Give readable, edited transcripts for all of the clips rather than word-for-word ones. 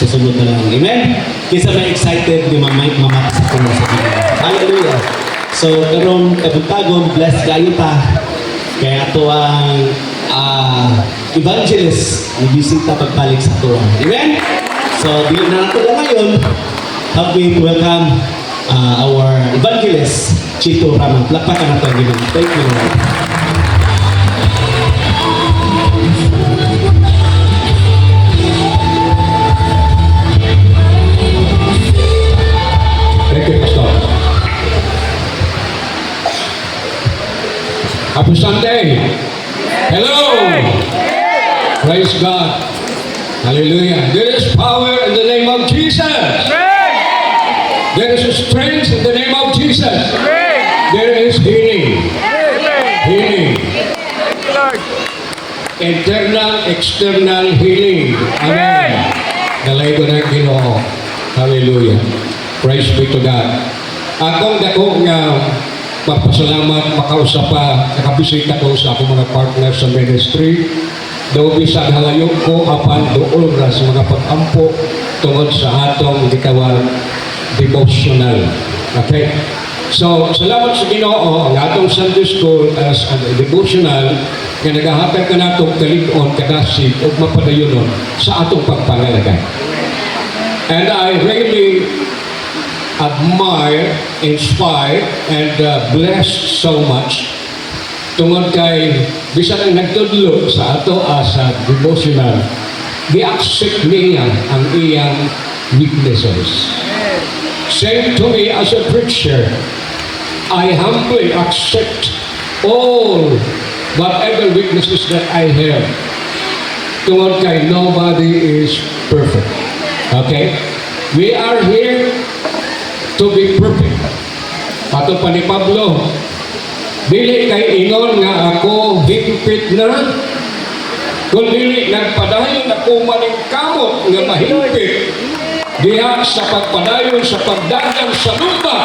susunod na lang. Amen? Kisa may excited di mamay sa kanya sa Ginoo. Hallelujah! So, karong kabutagon, bless kayo ta. Kaya ito ang evangelist ang bisita pagbalik sa ito. Amen? So, di na nato lang ngayon. Help me to welcome our evangelist, Chito Ramon. Lakpakan natin Ginoo. Thank you, Lord. Thank you, Pastor. Happy Sunday. Hello. Praise God. Hallelujah. There is power in the name of Jesus. There is strength in the name of Jesus. There is healing. Healing. Internal, external healing. Amen. Dalay ko ng Ginoo. Hallelujah. Praise be to God. Akong dako nga magpasalamat, makausap pa, nakabisita ko sa akong mga partners sa ministry. Daw bisag halayo ko apan doon ra sa mga pag-ampo tungod sa atong gitawag devotional. Okay? So, salamat sa Ginoo ang atong Sunday School as a devotional nga nagahatag ka natong kalig-on, kadasig ug mapadayonon sa atong pagpangalagay. And I really admire, inspire, and blessed so much tungod kay bisan ang nagtudlo sa ato sa devotional, gi-accept niya ang iyang weaknesses. Same to me as a preacher, I humbly accept all whatever weaknesses that I have tungod kay nobody is perfect. Okay? We are here to be perfect. Pato pa ni Pablo, dili kay ingon nga ako higpit na, kung dili nagpadayon ako maningkamot nga mahigpit diha sa pagpadayon sa pagdagang sa lupa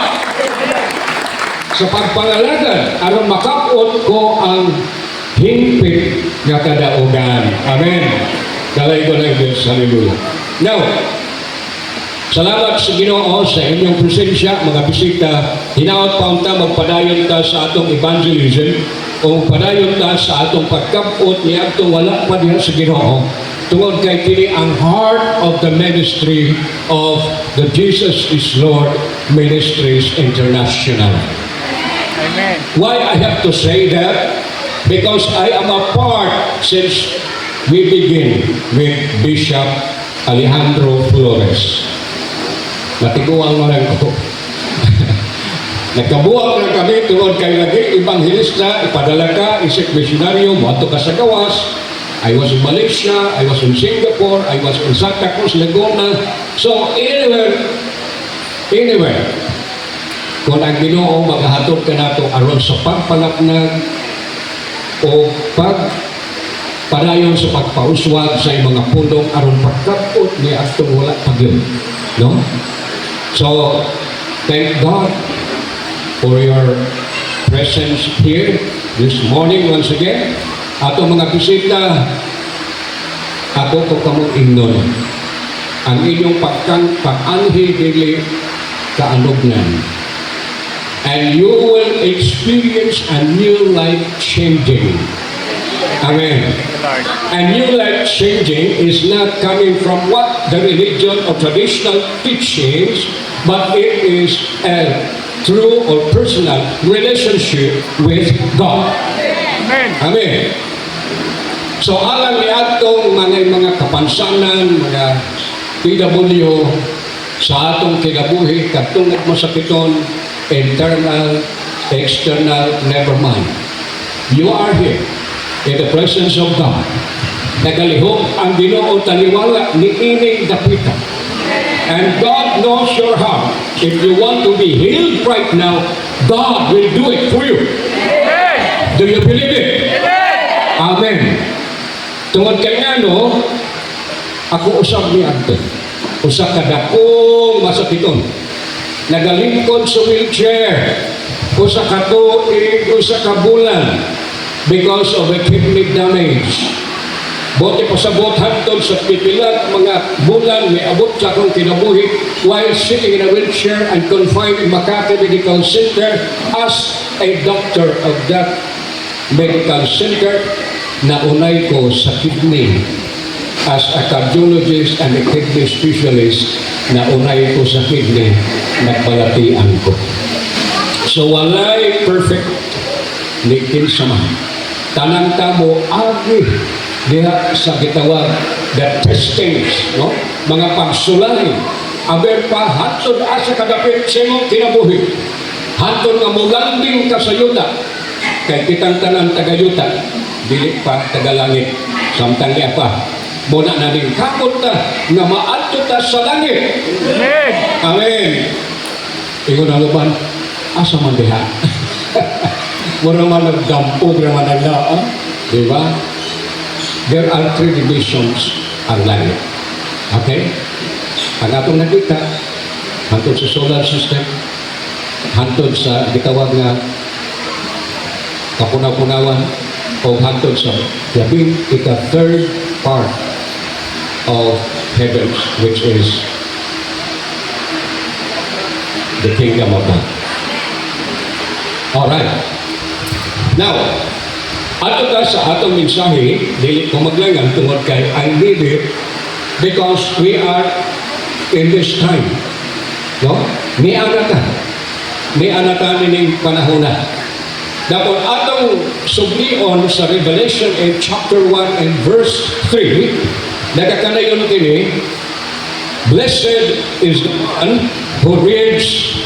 sa pagpangalagan aron makapot ko ang higpit nga kadaugan. Amen. Dalay ko ng Diyos. Hallelujah. Now, salamat sa Ginoo sa inyong presensya, mga bisita. Hinaot pa unta magpadayon ta sa atong evangelism o padayon ta sa atong pagkapot ni atong wala pa diha sa Ginoo. Tungod kay kini ang heart of the ministry of the Jesus is Lord Ministries International. Amen. Why I have to say that? Because I am a part since we begin with Bishop Alejandro Flores. Natiguan mo lang ko. Nagkabuhat lang kami tungod kay lagi evangelista, ipadala ka, isip misyonaryo, moadto ka sa gawas. I was in Malaysia, I was in Singapore, I was in Santa Cruz, Laguna. So anywhere, kung ang Ginoo maghahatod ka nato aron sa pagpanapnag o padayon sa pagpauswag sa mga pundong aron pagkapot ni atong wala pagyon. No? So, thank God for your presence here this morning once again. Ato mga bisita, ako ko kamong ingnon. Ang inyong pag-anhi dili kaanugnan. And you will experience a new life changing. Amen. And new life changing is not coming from what the religion or traditional teachings, but it is a true or personal relationship with God. Amen. Amen. So alam ni atong mga kapansanan, mga PW sa atong kinabuhi, katong masakiton, internal, external, never mind. You are here in the presence of God. Nagalihok ang Ginoo taliwala ni ining dapita. And God knows your heart. If you want to be healed right now, God will do it for you. Do you believe it? Amen. Tungod kay ano, ako usab ni Anton. Usa ka dakong masakiton. Nagalingkod sa wheelchair. Usa ka tuig, usa ka bulan because of a kidney damage. Bote pasabot hantod sa pipilang mga bulan may abot sa akong kinabuhi while sitting in a wheelchair and confined in Makati Medical Center as a doctor of that medical center. Naunay ko sa kidney as a cardiologist and a kidney specialist. Naunay ko sa kidney, nagbalatian ko. So walay perfect ni kinsa man. Tanang tamo agi diha sa gitawag the testings, no? Mga pagsulay. Aber pa hantod asa kadapit sa imong kinabuhi. Hantod nga mulambing ka sa yuta. Kay kitang tanan tagayuta, dili pa tagalangit. Samtang niya pa. Muna na din kamot ta nga maadto ta sa langit. Amen. Amen. Ingon ang uban, asa man diha? Mura man nagdampog naman naglaan. Di ba? There are three divisions ang langit. Okay? Ang atong nakita, hantod sa solar system, hantod sa gitawag nga kapunaw-punawan, o hantod sa labing ika-third part of heavens, which is the kingdom of God. Alright. Now, ato ta sa atong mensahe, dili ko maglangan tungod kay I need it because we are in this time. No? Ni anata ning panahon na. Dapat atong sublion sa Revelation in chapter 1 and verse 3, nagakanayon kini, blessed is the one who reads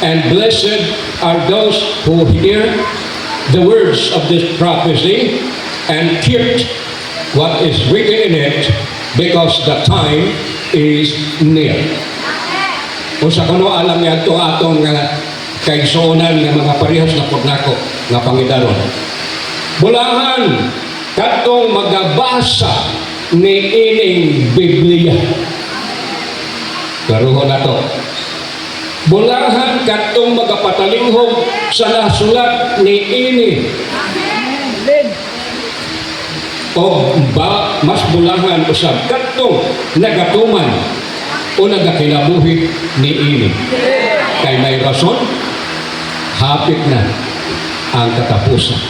and blessed are those who hear the words of this prophecy and keep what is written in it because the time is near. Kung sa kuno alam niya ito atong kaigsuonan ng mga parehas na pudnako nga pangidaron. Bulahan katong magabasa ni ining Biblia. Karuho na to. Bulahan katong magapatalinghob sa nasulat ni ini. O ba mas bulahan usab katong nagatuman o nagakinabuhi ni ini. Kay may rason, hapit na ang katapusan.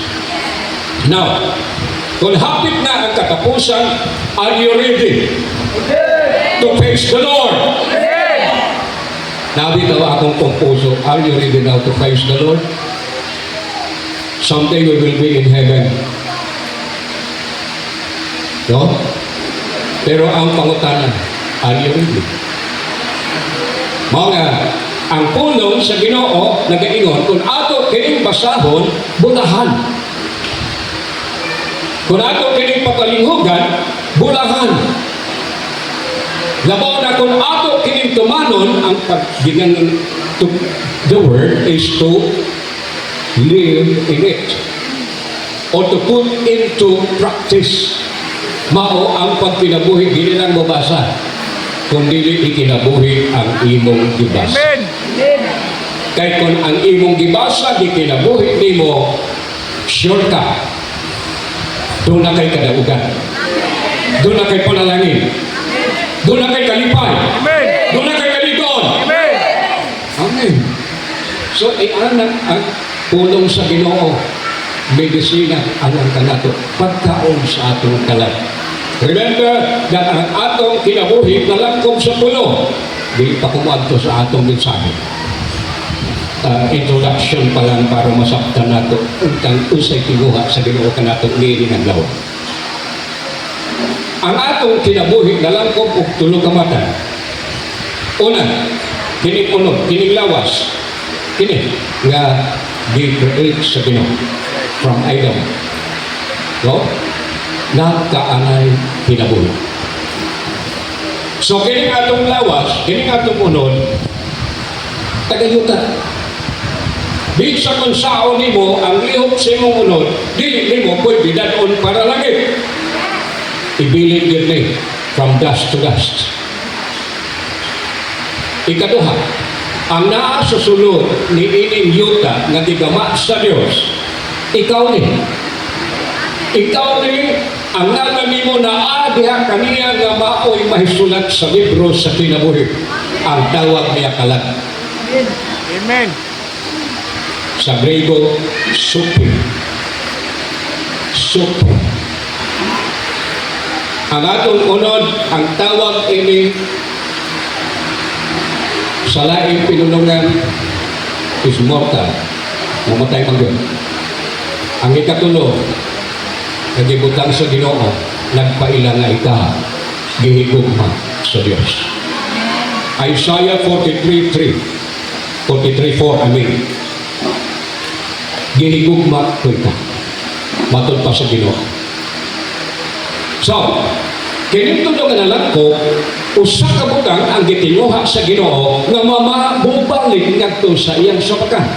Now, kung hapit na ang katapusan, are you ready to face the Lord? Nabitaw akong composo, are you ready now to face the Lord? Someday we will be in heaven. No? Pero ang pangutanan, are you ready? Mga, ang pulong sa Ginoo nagaingon, kung ato kining basahon, bulahan. Kung ato kining pakalinghugan, bulahan. Labaw na kung ato kining tumanon, ang paggingan to the word is to live in it or to put into practice. Mao ang pagkinabuhi, hindi lang mabasa, kundi ikinabuhi ang imong gibasa. Amen. Kaya kung ang imong gibasa, di kinabuhi ni mo, sure ka, doon na kay kadaugan. Doon na kay panalangin. Doon na kay kalipay. Amen. Doon na kay kaligon. Amen. Amen. So, anak ang pulong sa Ginoo, medisina ang kanato, pagkaon sa atong kalat. Remember that ang atong kinabuhi nalangkop sa pulo. Di pa kumadto sa atong mensahe. Introduction pa lang para masaktan nato ang usay kinuha sa Ginoo kanato nili ng lawa. Ang atong kinabuhi nalangkop og tulo ka mata. Una, kining unod, kining lawas. Kini nga gi-create sa Ginoo from Adam. No? Nagkaanay kinabuhi. So kining atong lawas, kining atong unod, tagayuta. Bisa kung sao nimo ang lihok sa imong unod, dili nimo pwede dadon para langit. Ibilin yun ni from dust to dust. Ikaduha, ang naa sa sulod ni ining yuta nga tigama sa Dios, ikaw ni ang nalami mo na diha kaniya nga maoy mahisulat sa libro sa kinabuhi. Ang tawag niya kalat. Amen. Sa Grego, supi. Supi. Ang atong unod, ang tawag ini sa laing pinulungan is mortal. Mamatay man yun. Ang ikatulo, nagibutang sa Ginoo, nagpaila nga ika, gihigugma sa Diyos. Isaiah 43:3, 43:4, I mean, gihigugma ko ika, matod pa sa Ginoo. So, kinito nga nalang ko, usa ka butang ang gitinguha sa Ginoo nga mamabubalik ngadto sa iyang sapakan.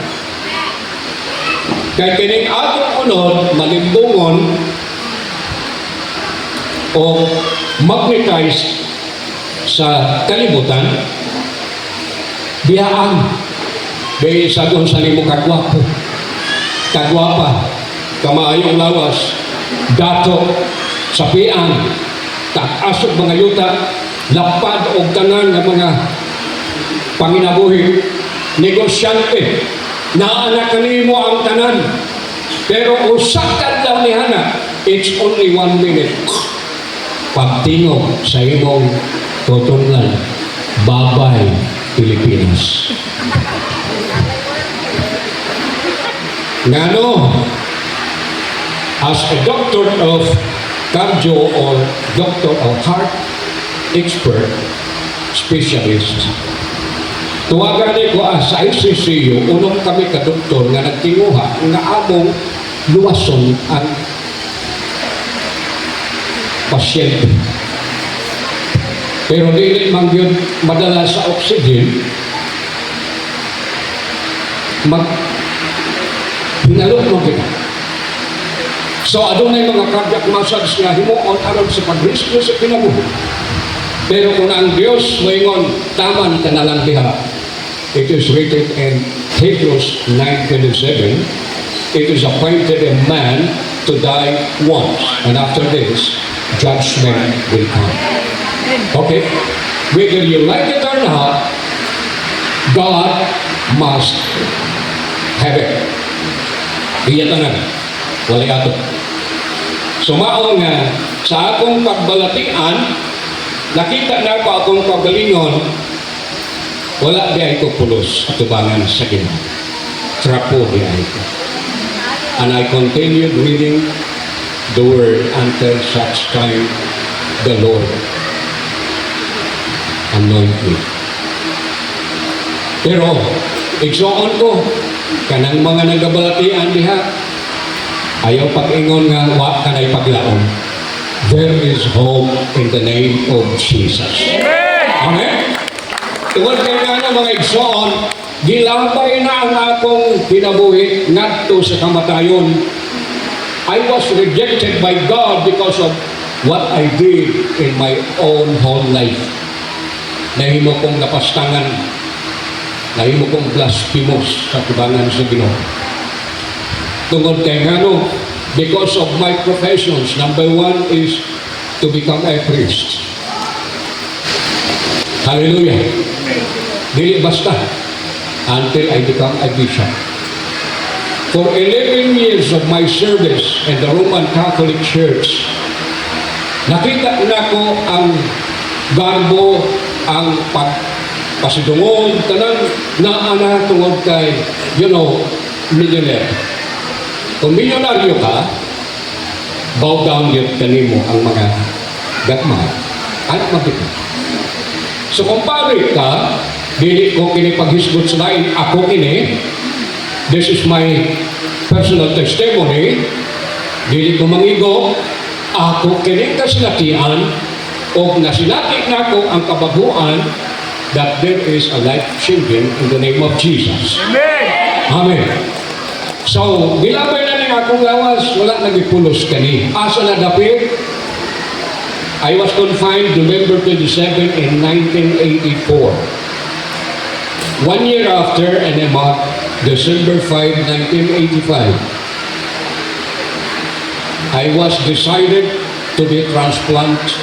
Kay kining atong unod malimbungon o magnetize sa kalibutan biyaan bay sagon sa nimo kagwapo kagwapa kamaayong lawas dato sapian tak-asok mga yuta lapad og tanan nga mga panginabuhi negosyante naanak kanimo ang tanan pero usak kadlaw ni Hana it's only 1 minute pagtingog sa imong tutunglan babay Pilipinas ngano as a doctor of cardio or doctor of heart expert specialist tuwagan ko sa ICCU, unong kami ka-doktor nga nagtinguha nga among luwason ang pasyente. Pero dili man yun madala sa oxygen, hinalok mo kita. So, adunay mga cardiac massage nga himuon aron sa pag-rescue sa kinabuhi. Pero kung ang Diyos moingon taman ka na lang diha, it is written in Hebrews 9:27, it is appointed a man to die once, and after this, judgment will come. Okay? Whether you like it or not, God must have it. Iyatanan. Wala ato. Sumaon nga sa akong pagbalatian, nakita na ako akong pagalingon, wala di ay ko pulos tubangan sa Ginoo. Trapo di ay ko. And I continued reading the word until such time the Lord anoint me. Pero, igsoon ko, kanang mga nagabalatian diha, ayaw pag-ingon nga, wa kanay paglaon. There is hope in the name of Jesus. Amen? Tungod kay nga mga igsoon, gilambay na ang akong kinabuhi ngadto sa kamatayon. I was rejected by God because of what I did in my own whole life. Nahimo kong napastangan, nahimo kong blasphemous sa tubangan sa Ginoo. Tungod kay nga no, because of my professions, number one is to become a priest. Hallelujah. Dili basta until I become a bishop. For 11 years of my service in the Roman Catholic Church, nakita na ko ang garbo, ang pasidungog, tanang naana tungod kay, millionaire. Kung milyonaryo ka, bow down yun kanimo ang mga gatmay. At magkita. So kung pari ka, dili ko kinipaghisgot sa lain, ako kini, this is my personal testimony, dili ko mangigo, ako kini kasinatian, o nasinati na ko ang kabaguan that there is a life changing in the name of Jesus. Amen. Amen. So, bilabay na ning akong lawas, wala nagipulos kani. Asa na dapit? I was confined November 27 in 1984. 1 year after, and a month, December 5, 1985, I was decided to be transplanted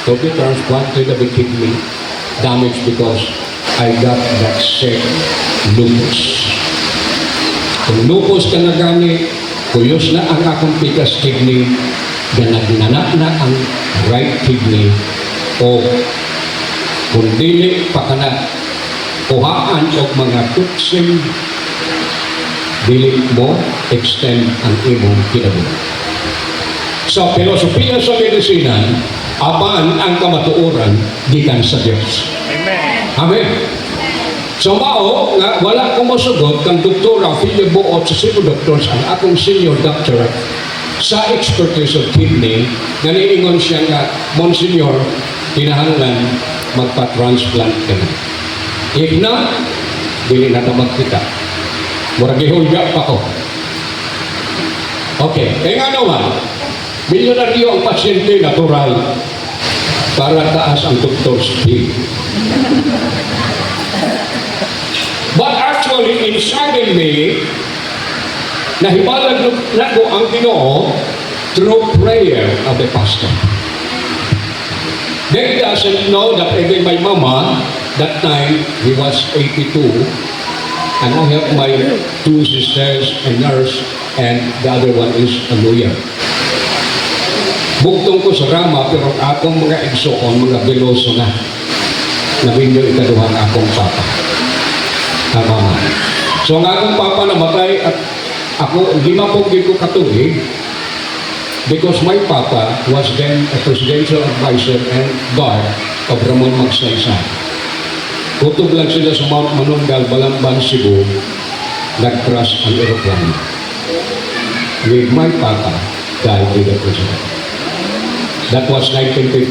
of the kidney damaged because I got that same lupus. Kung lupus ka na gani, kuyos na ang akong pikas kidney, na nagnana na ang right kidney, o kung dili pa ka na kuhaan o mga tuksin, dili mo extend ang imong kinabuhi. Sa filosofiya sa medisina, aban ang kamatuoran gikan sa Dios. Amen. So mao nga wala ko mosugot kang doktora Philip Buot sa Cebu Doctors ang akong senior doctor sa expertise of kidney nga niingon siya nga, Monsignor, kinahanglan magpa-transplant ka na. If not, dili na tamag kita. Murag ihulga pa ko. Okay, kaya nga naman, milyonaryo ang pasyente natural para taas ang doktor's fee. But actually, inside in me, nahibalag na ko ang Ginoo through prayer of the pastor. They doesn't know that even my mama, that time, he was 82, and I have my two sisters, a nurse, and the other one is a lawyer. Bugtong ko sa Rama, pero akong mga igsoon, mga beloso na. Nabinyo ikaduhang akong papa. Mama. So ang akong papa namatay at ako, lima po ko katuig because my papa was then a presidential advisor and guard of Ramon Magsaysay. Kutob lang sila sa Mount Manunggal, Balamban, Cebu, nag-crash ang aeroplane. With my papa died with the president. That was 1957.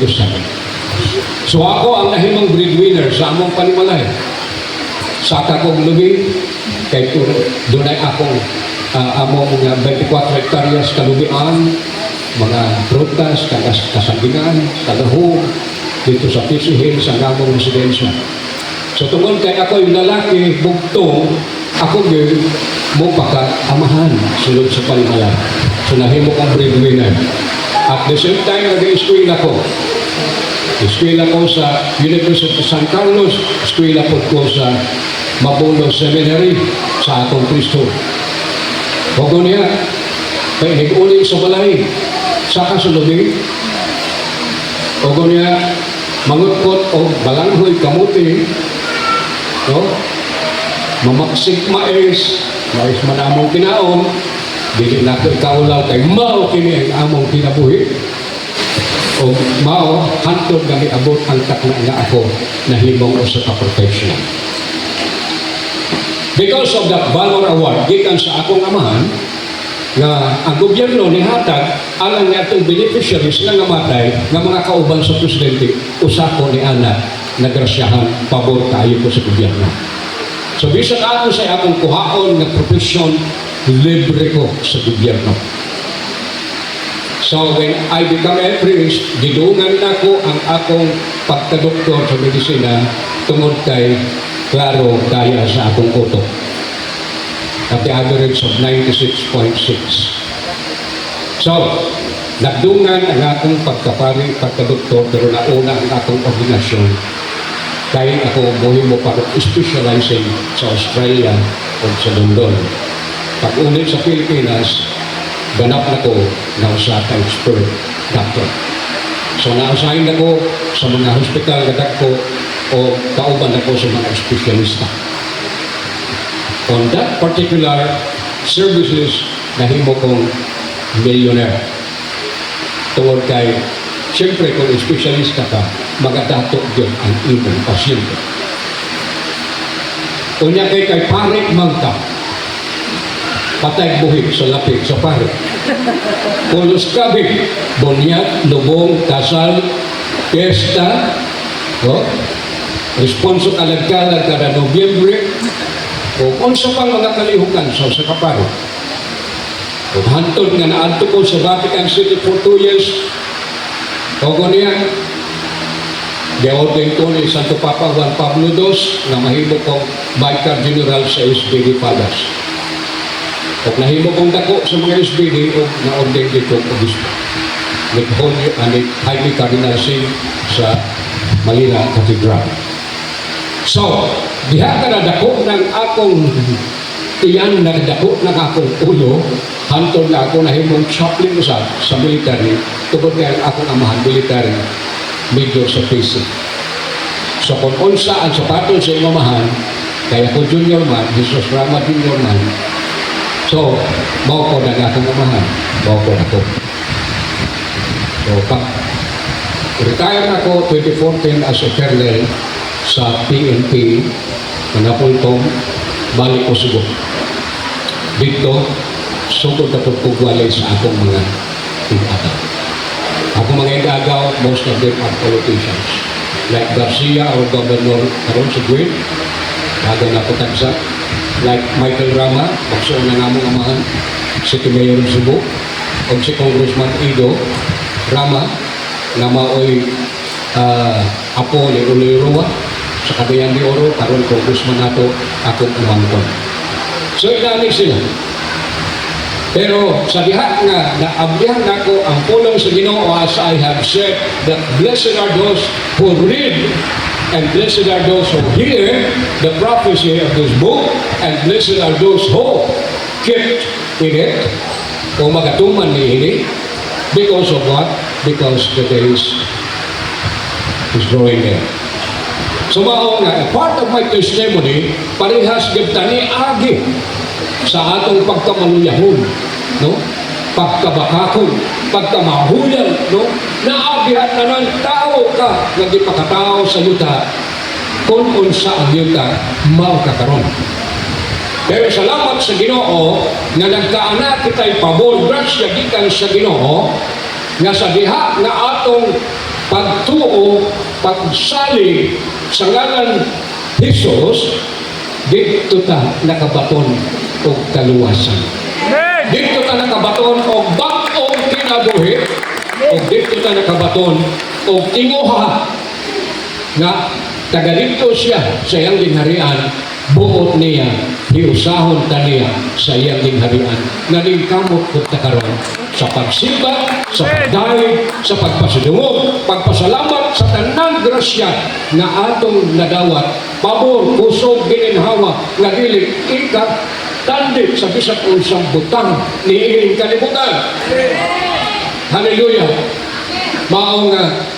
So ako ang nahimang breadwinner sa among panimalay. Sa akong lubi, kay doon ay akong among mga 24 hektaryas kalubian, mga prutas, kasambingan, kadaho, dito sa PC Hills, ang among residensya. So tungkol kay ako yung lalaki, bugtong, ako din mo paka-amahan sulod sa palimalay. So nahimo kong breadwinner. At the same time, nag-i-school ako. Eskwela ko sa University of San Carlos, eskwela ko sa Mabulo Seminary sa atong Kristo. Huwag niya, kaya nag-uling sa balay, sa kasulubing. Huwag niya, mangutkot o balanghoy kamuti, no? Mamaksik mais manamong kinaon, dili na ko ikaulaw kay mao kini ang among kinabuhi. O mao, hantod kami abot ang takna nga ako na himong o sa ka-professional. Because of that Valor Award, gikan sa akong amahan, nga ang gobyerno ni hatag alang nga itong beneficiaries nga namatay nga mga kauban sa presidente, usako ni anak nagrasyahan, pabor tayo ko sa gobyerno. So bisan ako sa akong kuhaon nga profesyon, libre ko sa gobyerno. So when I become a priest, gidungan ako ang akong pagkadoktor sa medisina tungod kay klaro kaya sa akong utok. At the average of 96.6. So, nagdungan ang akong pagkapari, pagkadoktor, pero nauna ang akong ordinasyon. Kaya ako buhay mo para specializing sa Australia o sa London. Pag-ulit sa Pilipinas, ganap na ko na usa ka expert doctor. So na-assign ako sa mga hospital na dako o kauban ako sa mga espesyalista. On that particular services, nahimo kong millionaire. Tungod kay, siyempre kung espesyalista ka, magadato yun ang imong pasyente. Unya kay parik mangka, patay buhig sa lapit sa pare. Pulos kabig, bunyag, lubong, kasal, piyesta, responso kalag-kalag kada Nobyembre, o kung sa pang mga kalihukan sa kaparo. Kung hantod nga naadto ko sa Vatican City for 2 years, o ko niya, Deoten ko ni Santo Papa Juan Pablo II na mahimo kong Vicar General sa SBD Palace. At nahimo kong dako sa mga SBD o na-ordain dito obispo. ni Jaime Cardinal Sin sa Manila Cathedral. So, diha ka na dako ng akong tiyan na dako ng akong ulo, hantod na ako nahimong chaplain sa military, tungkol kaya akong amahan military, major sa PC. So kung unsa ang sapatos sa imamahan, kaya ko junior man, Jesus Rama junior man, so mao ko na akong amahan, mao ko na ko. So pag retire na ako 2014 as a colonel sa PNP, manapultong balik ko sugo. Dito, sugod na pagpugwalay sa akong mga tingataw. Akong mga igagaw, most of them are politicians. Like Garcia, our governor, karon si Gwen, bago na ko tagsa. Like Michael Rama, magsuon na namong amahan, City Mayor ng Cebu, o si Congressman Ido Rama, na maoy apo ni Uliroa, sa Cagayan de Oro, karon Congressman nato, akong umangkon. So, inani sila. Pero sa diha nga, naabdihan nako ang pulong sa Ginoo, as I have said, that blessed are those who read and blessed are those who hear the prophecy of this book, and blessed are those who keep in it, o magatuman ni ini, because of what? Because the days is drawing near. So mao nga, a part of my testimony, parehas gitani agi sa atong pagkamaluyahon, no? Pagkabakakon, pagkamahuyan, no? Naagihan na ng tao ka nga gipakatao sa yuta kung unsa ang yuta mao kakaron. Pero salamat sa Ginoo nga nagkaana kita'y pabor, grasya gikan sa Ginoo nga sa diha nga atong pagtuo, pagsalig sa ngalan Jesus, dito ta nakabaton o kaluwasan. Dito ta nakabaton o bagong kinabuhi, o dito ta nakabaton o tinguha nga taga dito siya sa iyang ginharian, buot niya, hiusahon ta niya sa iyang ginharian, naling kamot kung takaroon sa pagsimba, sa pagdahig, sa pagpasidungog, pagpasalamat sa tanan grasya na atong nadawat, pabor, kusog, gininhawa, nga dili ikat, tandit sa bisag unsang butang ni ining kalibutan. Hallelujah! Mao nga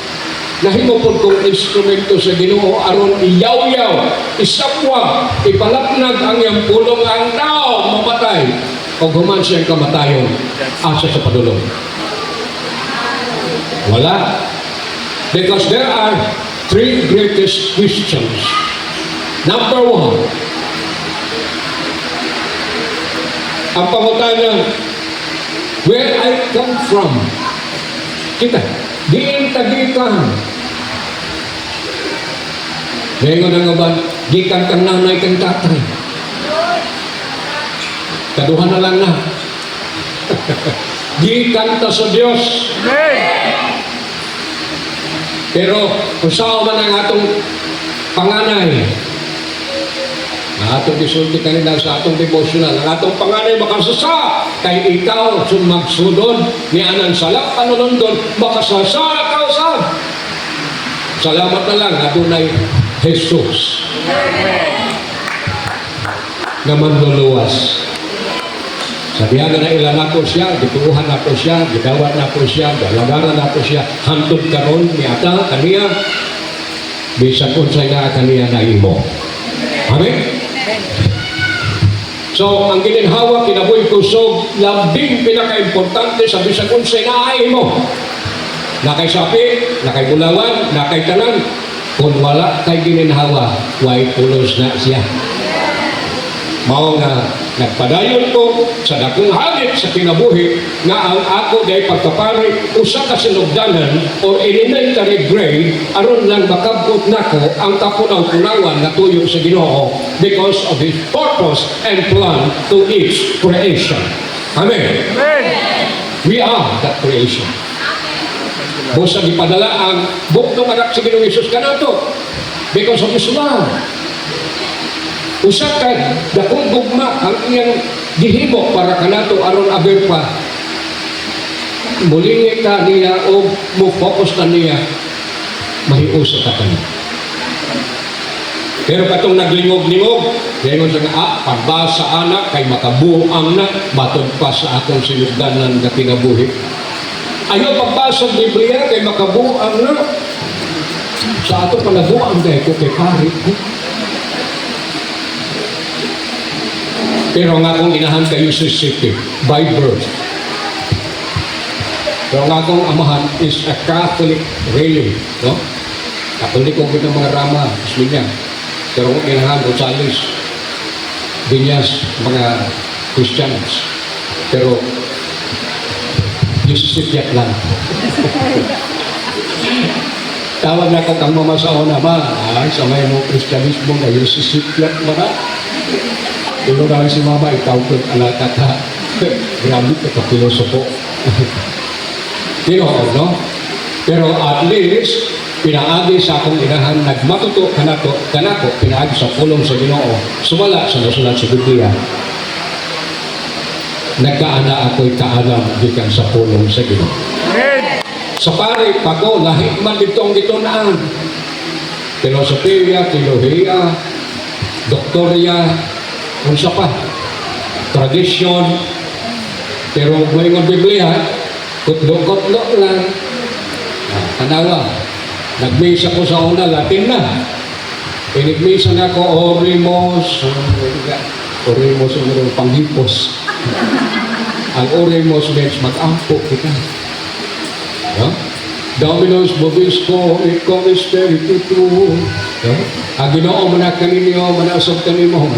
nahimo pud kong instrumento sa Ginoo aron iyaw-yaw, isapwa, ipalapnag ang iyang pulong ang tao mamatay o human siyang kamatayon asa sa padulong. Wala. Because there are three greatest Christians. Number one, ang pangutana, where I come from. Kita, diin tagikan. Ngayon na nga ba, gikan kang nanay kang tatay. Kaduhan na lang na. Gikan ta sa Diyos. Pero kung saan man ang atong panganay, ang atong disulti kanina sa atong devotional, ang atong panganay makasasa, kay ikaw sumagsudod ni anang salap panulundon, makasasa ikaw saan. Salamat na lang, adunay Jesus na manluluwas. Sabihan na ilan ako siya, gituuhan ako siya, gidawat na ako siya, galagaran na ako siya, hantod karon ni ata kaniya, bisag unsay na kaniya na imo. Amen? So, ang gininhawa, kinabuhi kusog, labing pinaka-importante sa bisag unsay na imo. Nakay sapi, nakay bulawan, nakay tanan, kung wala kay gininhawa, way pulos na siya. Mao nga nagpadayon ko sa dakong hagit sa kinabuhi nga ang ako day pagkapari usa ka sinugdanan o elementary grade aron lang makabot nako ang kapunaw-punawan na tuyo sa Ginoo because of His purpose and plan to each creation. Amen. We are that creation. Busa gipadala ang buktong anak sa Ginoong Hesus kanato because of His love. Usa ka dakong gugma ang iyang gihimo para kanato aron aber pa mulingi ka niya o mo-focus na niya, mahiusa ka ka. Pero katong naglingog-lingog, ngayon sa pagbasa anak, kay makabuang na, matod pa sa akong sinugdanan na kinabuhi. Ayaw pagbasa ng Biblia, kay makabuang na, sa ato palabuang dahil ko kay pari ko. Pero nga akong inahan kayo sa city, by birth. Pero nga akong amahan is a Catholic really, no? Katolik ko ng mga rama, Islinya. Pero kung inahan, Rosales, Binyas, mga Christians. Pero, Yusisityat lang. Tawag na ko kang mama sa una, ma, sa may mo Christianismo na Yusisityat mo na. Tulo na si mama, ikaw ko anak ka. Grabe ka filosopo. No? Pero at least, pinaagi sa akong inahan, nagmatuto kanako, pinaagi sa pulong sa Ginoo, sumala sa nasulat sa Biblia. Nagkaana ako'y kaalam gikan sa pulong sa Ginoo. Sa pare, pako, lahi man ditong gitunaan. Filosofiya, teolohiya, doktorya, unsa pa, tradisyon, pero may mga Biblia, kutlo-kutlo lang. Tanawa, nagmisa ko sa una, Latin na. Pinigmisa nga ko, Orimos, ang panghipos. Ang Orimos means mag-ampo kita. No? Dominus Bobisco, et cum spiritu tuo. No? Ang Ginoo mo na kaninyo, manasog kanimo.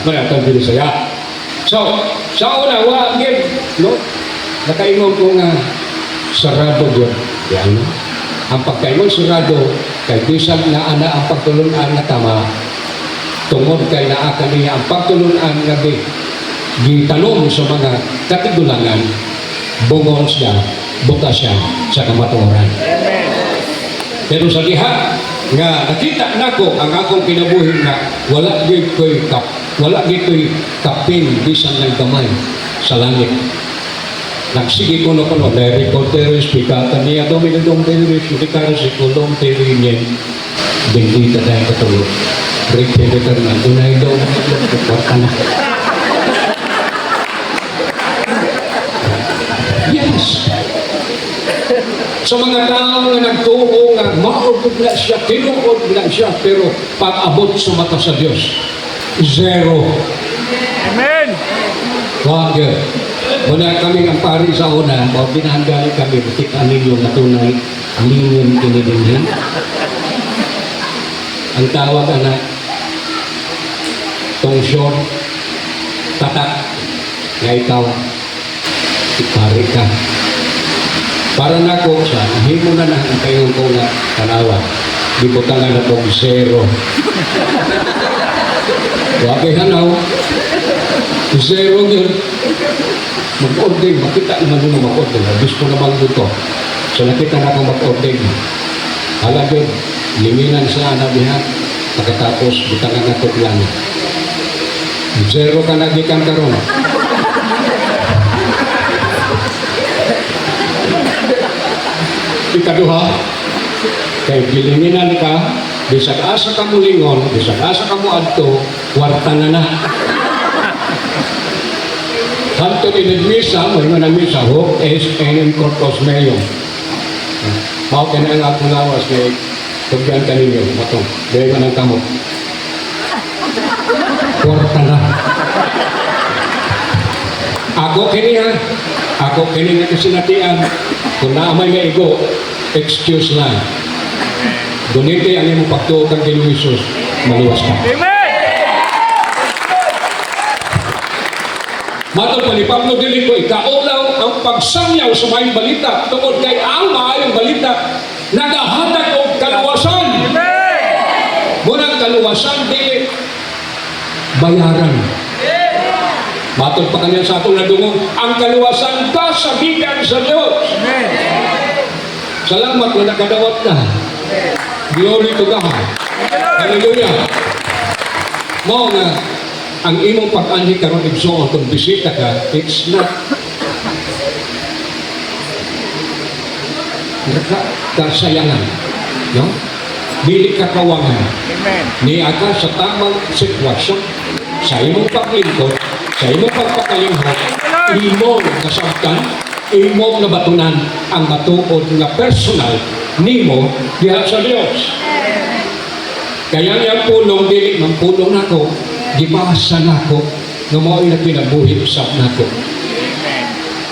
Manatang binisaya. So, sa una, wagin, no? Nakaingon ko nga, sarado yun. Yan, no? Ang pagkaingon sarado, kay bisag na ana ang pagtulunan na tama, tungod kay naaka niya ang pagtulunan nga gitanong sa mga katigulangan, bungon siya, buta siya sa kamatuoran. Pero sa diha, nga nakita nako ang akong kinabuhi na wala gid ko'y kapin bisan ng gamay sa langit. Nagsige ko na kono, Lerico Teres, Picata niya, Dominadong Teres, Picata si Kulong Terenien, bendita dahil katulog. Repetitor na, tunay daw na nagpapwarta na. Yes! Sa mga tao na nagtuo nga, maugod na siya, tinuod na siya, pero pag-abot sa mata sa Diyos, zero. Amen. Wag. Muna kami ang pari sa una, binahanggali kami, butik ninyo na tunay, lingin kinidinhin. Ang tawag anak, tungsyon, tatak, na ikaw, pari ka. Para na ko sa, himo na ang kayo ko na kanawa, di ko tanga na po zero. Wag hanaw, zero yun. Mag-ording, makita naman nyo mag-ording. Gusto naman dito. So nakita na akong mag-ording. Hala yun, liminan sa anabihan. Pagkatapos, butangan na ito lang. Zero ka nagikan karon. Ikaduha, kay giliminan ka, bisag asa ka mo lingon, bisag asa ka mo adto, kwarta na na. Hanto inadmisa, may mga nagmisa, hoc es enim corpus meum. Mao ka na ang akong lawas kay tugyan ka ninyo, matong, dahil ka ng kamot. Kwarta na. Ako kini nga kasinatian, kung naamay nga igo, excuse lang. Duniti ang iyong pagtuo kang Ginoong Hesus, maluwas ka. Amen. Matod pa ni Pablo Dilico, ikaulaw ang pagsamyaw sa mayong balita tungkol kay ang maayong balita nagahatag og kaluwasan. Munang kaluwasan dili bayaran. Matod pa kanya sa atong nadungog, ang kaluwasan kasabigan sa Diyos. Salamat na nakadawat na. Glory to God. Hallelujah. Mo nga ang imong pag-anhi karon igsoon kung bisita ka, it's not kasayangan. No? Dili ka kawangan. Amen. Niya ka sa tamang sitwasyon, sa imong paglingkod, sa imong pagpakalingkod, imong nasabtan, imong nabatunan ang matuod nga personal nimo diha sa Dios. Kaya niyang pulong, dili mang pulong nako, gibasa nako, nga mao'y na kinabuhi usap nako.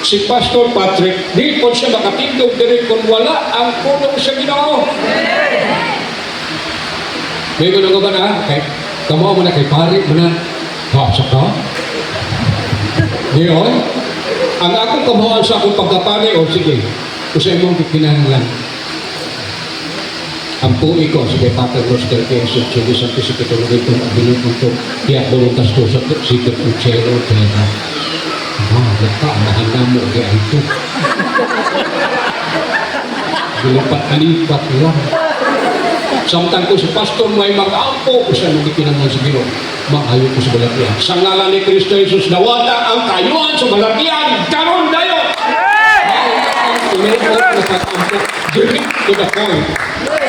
Si Pastor Patrick, di po siya makatindog diri kung wala ang pulong sa Ginoo. May gano'n ka ba na? Okay. Kamo mo na kay pare mo na. Ha, sa ka? Ngayon, ang akong kamuhaan sa akong pagkapare, o sige, kung sa imong kikinahanglan, ang pui ko, sige, Pater Roster Kesot, sige, sa kisipitong rito, abinong ito, tiyak voluntas ko sa sikip ng chero, tera. Laka, mahanda mo, kaya ito. Gilipat-lipat lang. Samtang ko si Pastor may mag-ampo ko siya nung ikinangan sa Ginoo. Maayo ko sa balatian. Sa ngalan ni Kristo Jesus, nawata ang kayuan sa balatian. Karon dayo! Mayroon na nakakampo. Direct to the point.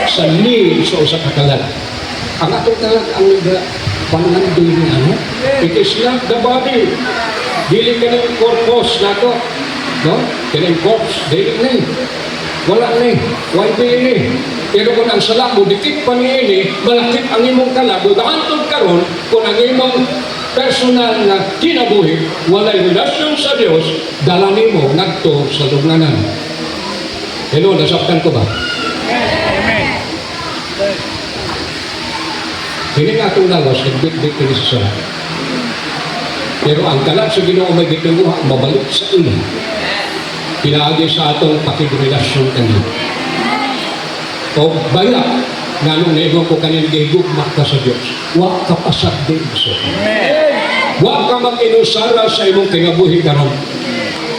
Sa ni sa usa ka kalag. Ang atong kalag ang pangandoy ni ano? It is not the body. Dili ka ng corpus na to. No? Kanang corpse. Dili na eh. Wala na eh. Why ba yun eh? Pero kung ang salabo, dikit pa niya ini, malakit ang imong kalabo, daantod karon kung ang imong personal na kinabuhi, walay relasyon sa Diyos, dala nimo nagto sa lugnanan. Hello, nasaktan ko ba? Amen. Hindi nga itong lawas, nagbit-bit ko sa sarap. Pero ang kalat sa Ginoo may gitinguha, mabalik sa ilo. Pinaagi sa atong pakigrelasyon kanina. O baya, nanong naibang ko kanina gigugma ka sa Diyos. Huwag ka pasagdi iso. Huwag ka mag-inusara sa imong kinabuhi karon.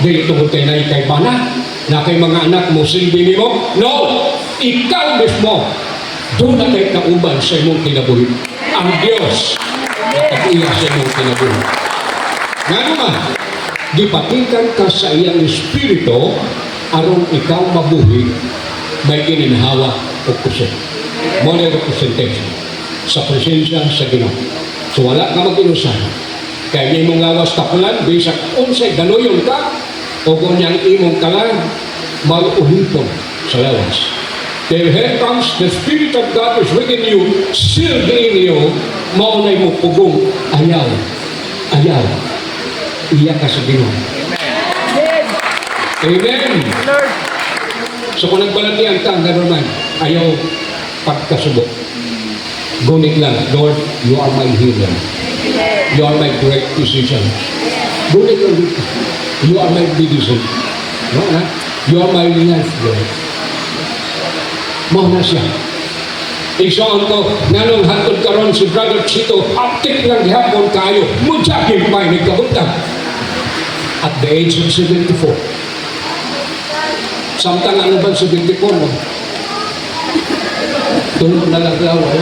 Dili tungkol kay na ikay bana, na kay mga anak mo, silbi mo. No! Ikaw mismo, doon na kay kauban sa imong kinabuhi. Ang Diyos, nag-iya sa imong kinabuhi. Nga naman, gipatikan ka sa iyang espiritu, aron ikaw mabuhi, may gininhawa o kusot. Muna representation sa presensya sa Ginoo. So wala ka mag-inusan. Kaya may mong lawas kapulan, bisag unsay ganuyon ka, o kung niyang imong kalan, mag-uhipon sa lawas. Pero here comes the Spirit of God is within you, sealed in you, maunay mo pugong, ayaw, ayaw, iya ka sa Ginoo. Amen. Lord. So kung nagbalatian ka, never mind, ayaw pagkasubok. Gunit lang, Lord, you are my healer. You are my great physician. Gunit lang dito. You are my medicine. No, na? You are my life, Lord. Mahal na siya. Isoon ko, nanong hatod karon si Brother Chito, aptik lang gihapon kayo, mudyakin pa yung nagkabuntag. At the age of 74. Samtang ano ba 74 mo? Tulog na lang laway.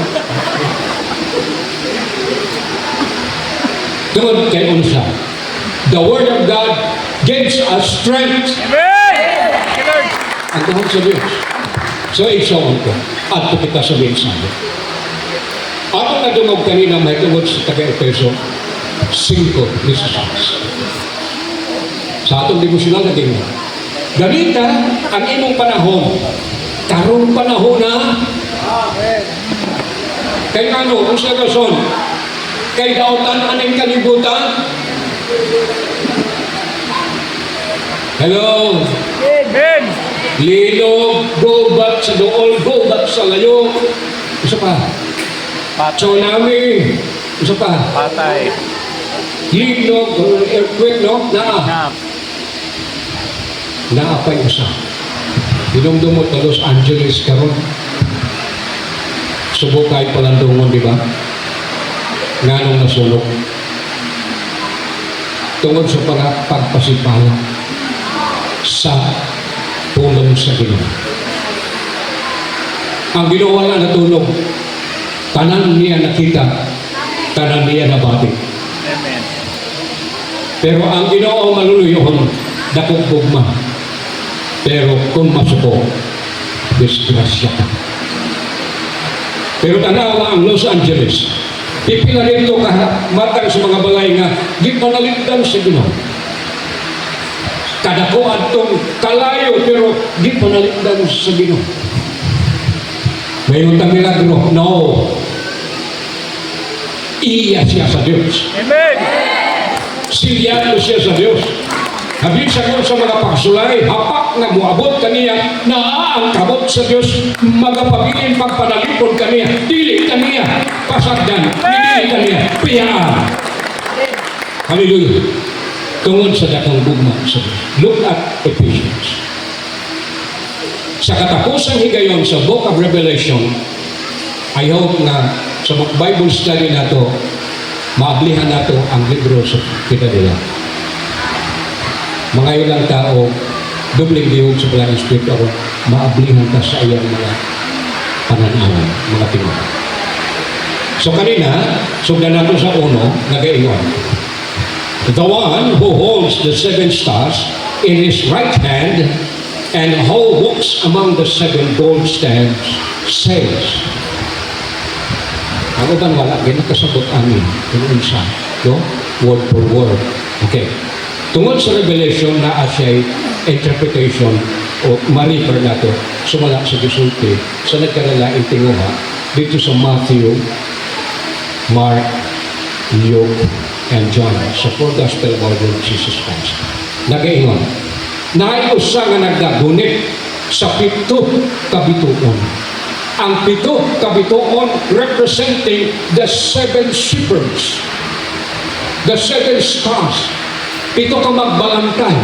Tungod kay unsa. The Word of God gives us strength. Amen. Lord. Ang tungod sa Diyos. So, isoon ko. At kita sabihin sa amin. Ako na dumog kanina may tungod sa taga-Epeso 5:16. Sa atong devotional na tingin. Ganita ang imong panahon. Karong panahon na. Kay ano, ang sa rason, kay dautan aning kalibutan. Hello. Amen. Lilog, go back sa dool, go back sa layo. Isa pa. Tsunami. Isa pa. Patay. Lilog, earthquake, no? Nam. Naapay usa. Dinumdumot na Los Angeles karon. Subukay palandungon, di ba? Nganong nasulok. Tungod sa pagpasipala sa tulong sa Ginoo. Ang Ginoo wala natulog. Tanan niya nakita, tanan niya nabati. Amen. Pero ang Ginoo maluluyohon, dakong gugma. Pero kung masuko, disgrasya ka. Pero tanawa ang Los Angeles, pipila dito ka matang sa mga balay nga, di panaligdan sa Ginoo. Kadako atong kalayo, pero di panaligdan sa Ginoo. May utang milagro? No. Iya siya sa Diyos. Amen. Silyado siya sa Diyos. Habis ako sa mga pagsulay, hapak na muabot kaniya, naaangkabot sa Diyos, magapabilin pagpanalipod kaniya, dili kaniya, pasagdan, dili kaniya, piyaan. Hallelujah. Tungod sa dakong bugma sa Diyos. Look at Ephesians. Sa katapusan higayon sa Book of Revelation, I hope na sa Bible study nato, maablihan nato ang libro sa Pinadila. Mga ilang tao, dubling bihog sa Balang Espiritu ako, maablihan ka sa iyang mga pananawan, mga tingin. So kanina, sugdan nato sa uno, nag-iingon. The one who holds the 7 stars in his right hand and who walks among the 7 gold stands says, ang uban wala, ginakasabot amin, kung unsa, no? Word for word. Okay. Tungod sa Revelation na asiya'y interpretation o ma-refer nato, sumala sa gisulti sa nagkaralaing tinguha dito sa Matthew, Mark, Luke, and John sa 4 Gospel of our Lord Jesus Christ. Nagaingon, naiusa nga nagdagunit sa 7 kabituon. Ang 7 kabituon representing the 7 shepherds, the 7 stars. 7 ka magbalantay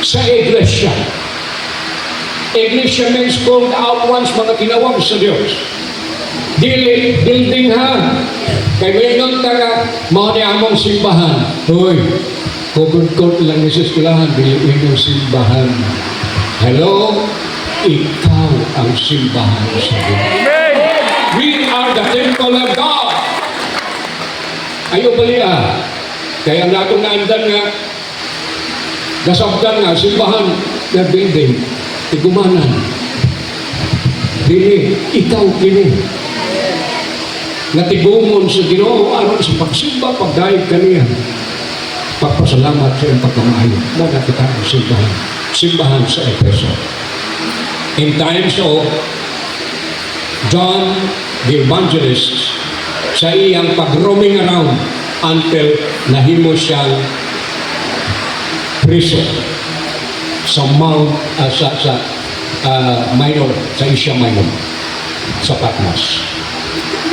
sa iglesia. Iglesia means called out ones, mga tinawag sa Diyos. Dili, building ha. Kaya may nung taga, mga niamang simbahan. Hoy, covered court lang sa eskwelahan, dili yung simbahan. Hello? Ikaw ang simbahan sa Diyos. We are the temple of God. Ayaw baliya. Kaya natong naandan nga, nasabdan nga, simbahan na building, tigumanan. Dili, ikaw kini. Natigumon sa Ginoo aron sa pagsimba, pagdayeg kaniya. Pagpasalamat sa iyong pagkamaayo. Muna kita ang simbahan. Simbahan sa Efeso. In times of John the Evangelist, sa iyang pag-roaming around until nahimo siyang prison sa Mount, Minor, sa Asia Minor, sa Patmos.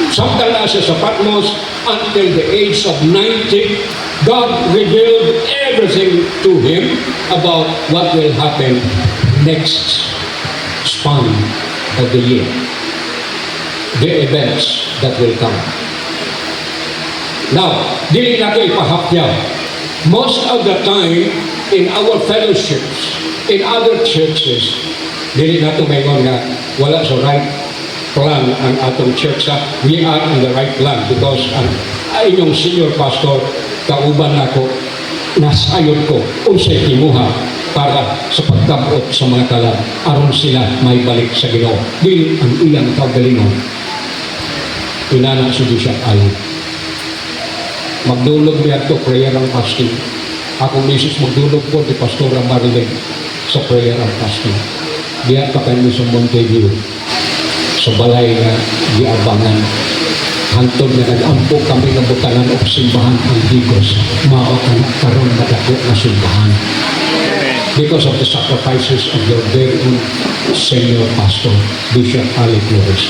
Samtang nasa sa Patmos until the age of 90, God revealed everything to him about what will happen next span of the year, the events that will come. Now, dili nato ipahapyaw. Most of the time, in our fellowships, in other churches, dili nato mayroon nga wala sa right plan ang atong church. We are in the right plan because ang inyong senior pastor, kauban ako, nasayod ko, unsay timuha para sa pagkabot sa mga kalan, aron sila may balik sa Ginoo. Dili ang iyang kaugalingon. Inana si Bishop Ayon. Magdulog niya ito, prayer and fasting. Akong misis magdulog po di Pastora Marilyn sa prayer and fasting. Diyan pa kayo sa Monteview, sa balay na giabangan. Hantod na nag-ampo kami ng butanan o simbahan ang Digos. Maokan karon na dako na simbahan. Because of the sacrifices of your very own senior pastor, Bishop Ali Flores.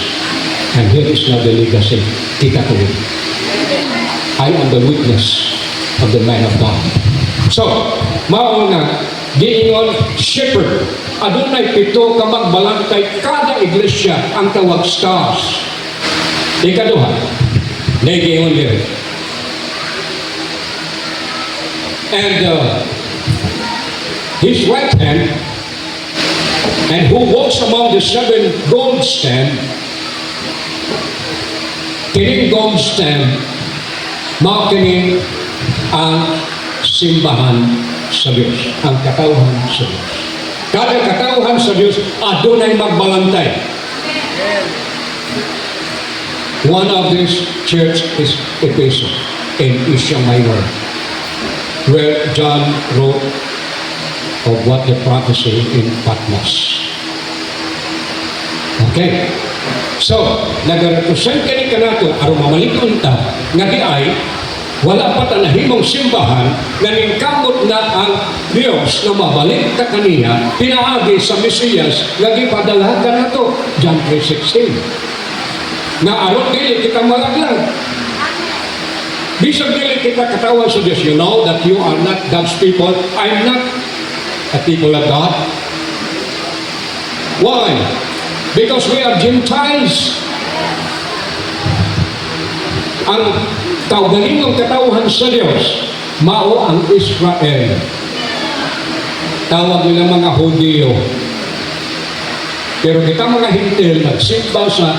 And here is now the legacy. Kita ko. I am the witness of the man of God. So, mauna, diingon shepherd. Adunay 7 ka magbalantay kada iglesia ang tawag stars. Ikaduha, nagiingon diri. And his right hand, and who walks among the 7 gold stand, kining gold stand, mao kini ang simbahan sa Diyos, ang katawhan sa Diyos. Kada katauhan sa Dios adunay magbalantay. One of this church is Ephesus in Asia Minor, where John wrote of what the prophecy in Patmos. Okay. So, nag-represent ka ni kanato aron mamalikon ta nga di ay wala pa ta nahimong simbahan nga ningkamot na ang Dios na mabalik ta kaniya pinaagi sa Mesiyas nga gipadalhan nato. John 3:16. Na aron dili kita malaglag. Bisag dili kita katawan sa Dios, you know that you are not God's people. I'm not a people of God. Why? Because we are Gentiles. Ang kaugalingong katauhan sa Diyos, mao ang Israel. Tawag nila mga Hudyo. Pero kita mga Hintil, nagsimba sa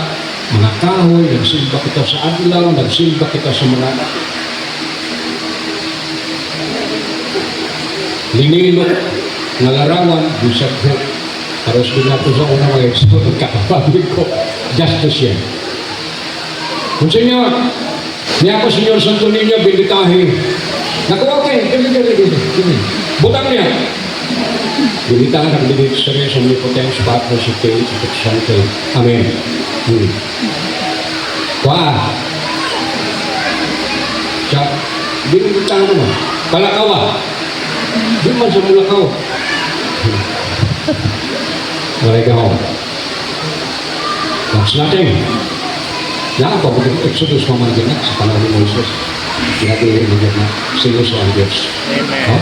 mga kahoy, nagsimba kita sa adlaw, nagsimba kita sa mga linilot, nga larawan, bisag ko. Paros ko nga po sa unang mga ekspo, kakapagin ko, just to share. Kung Senyor, niya ko Senyor Santo Niño, bilitahin. Naku, okay, gini. Butang niya. Bilitahin ang bilit sa rin sa omnipotence, Patmos, Ipit, Sante. Amen. Wah. Siya, bilitahin naman. Palakawa. Di man sa mulakaw. Walay ka home. That's nothing. Yan pa, Exodus mamagin na sa panahon ni Moses. Pinagiging magin na sinuso ang Diyos. Amen. Huh?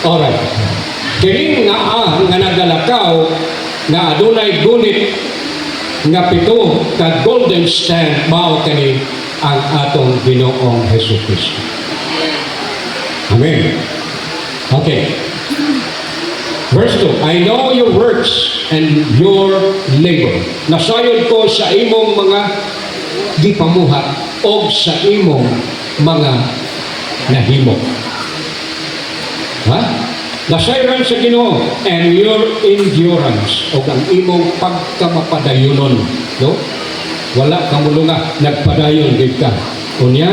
Alright. Kining nga nga nagalakaw na adunay gunit nga pito ka golden stand mao kani ang atong Ginoong Jesucristo. Amen. Okay. Verse 2, I know your works and your labor. Nasayod ko sa imong mga gipamuhat o sa imong mga nahimo. Ha? Nasayran sa Ginoo and your endurance o ang imong pagkamapadayonon. No? Wala kang mulunga, nagpadayon din ka. Unya,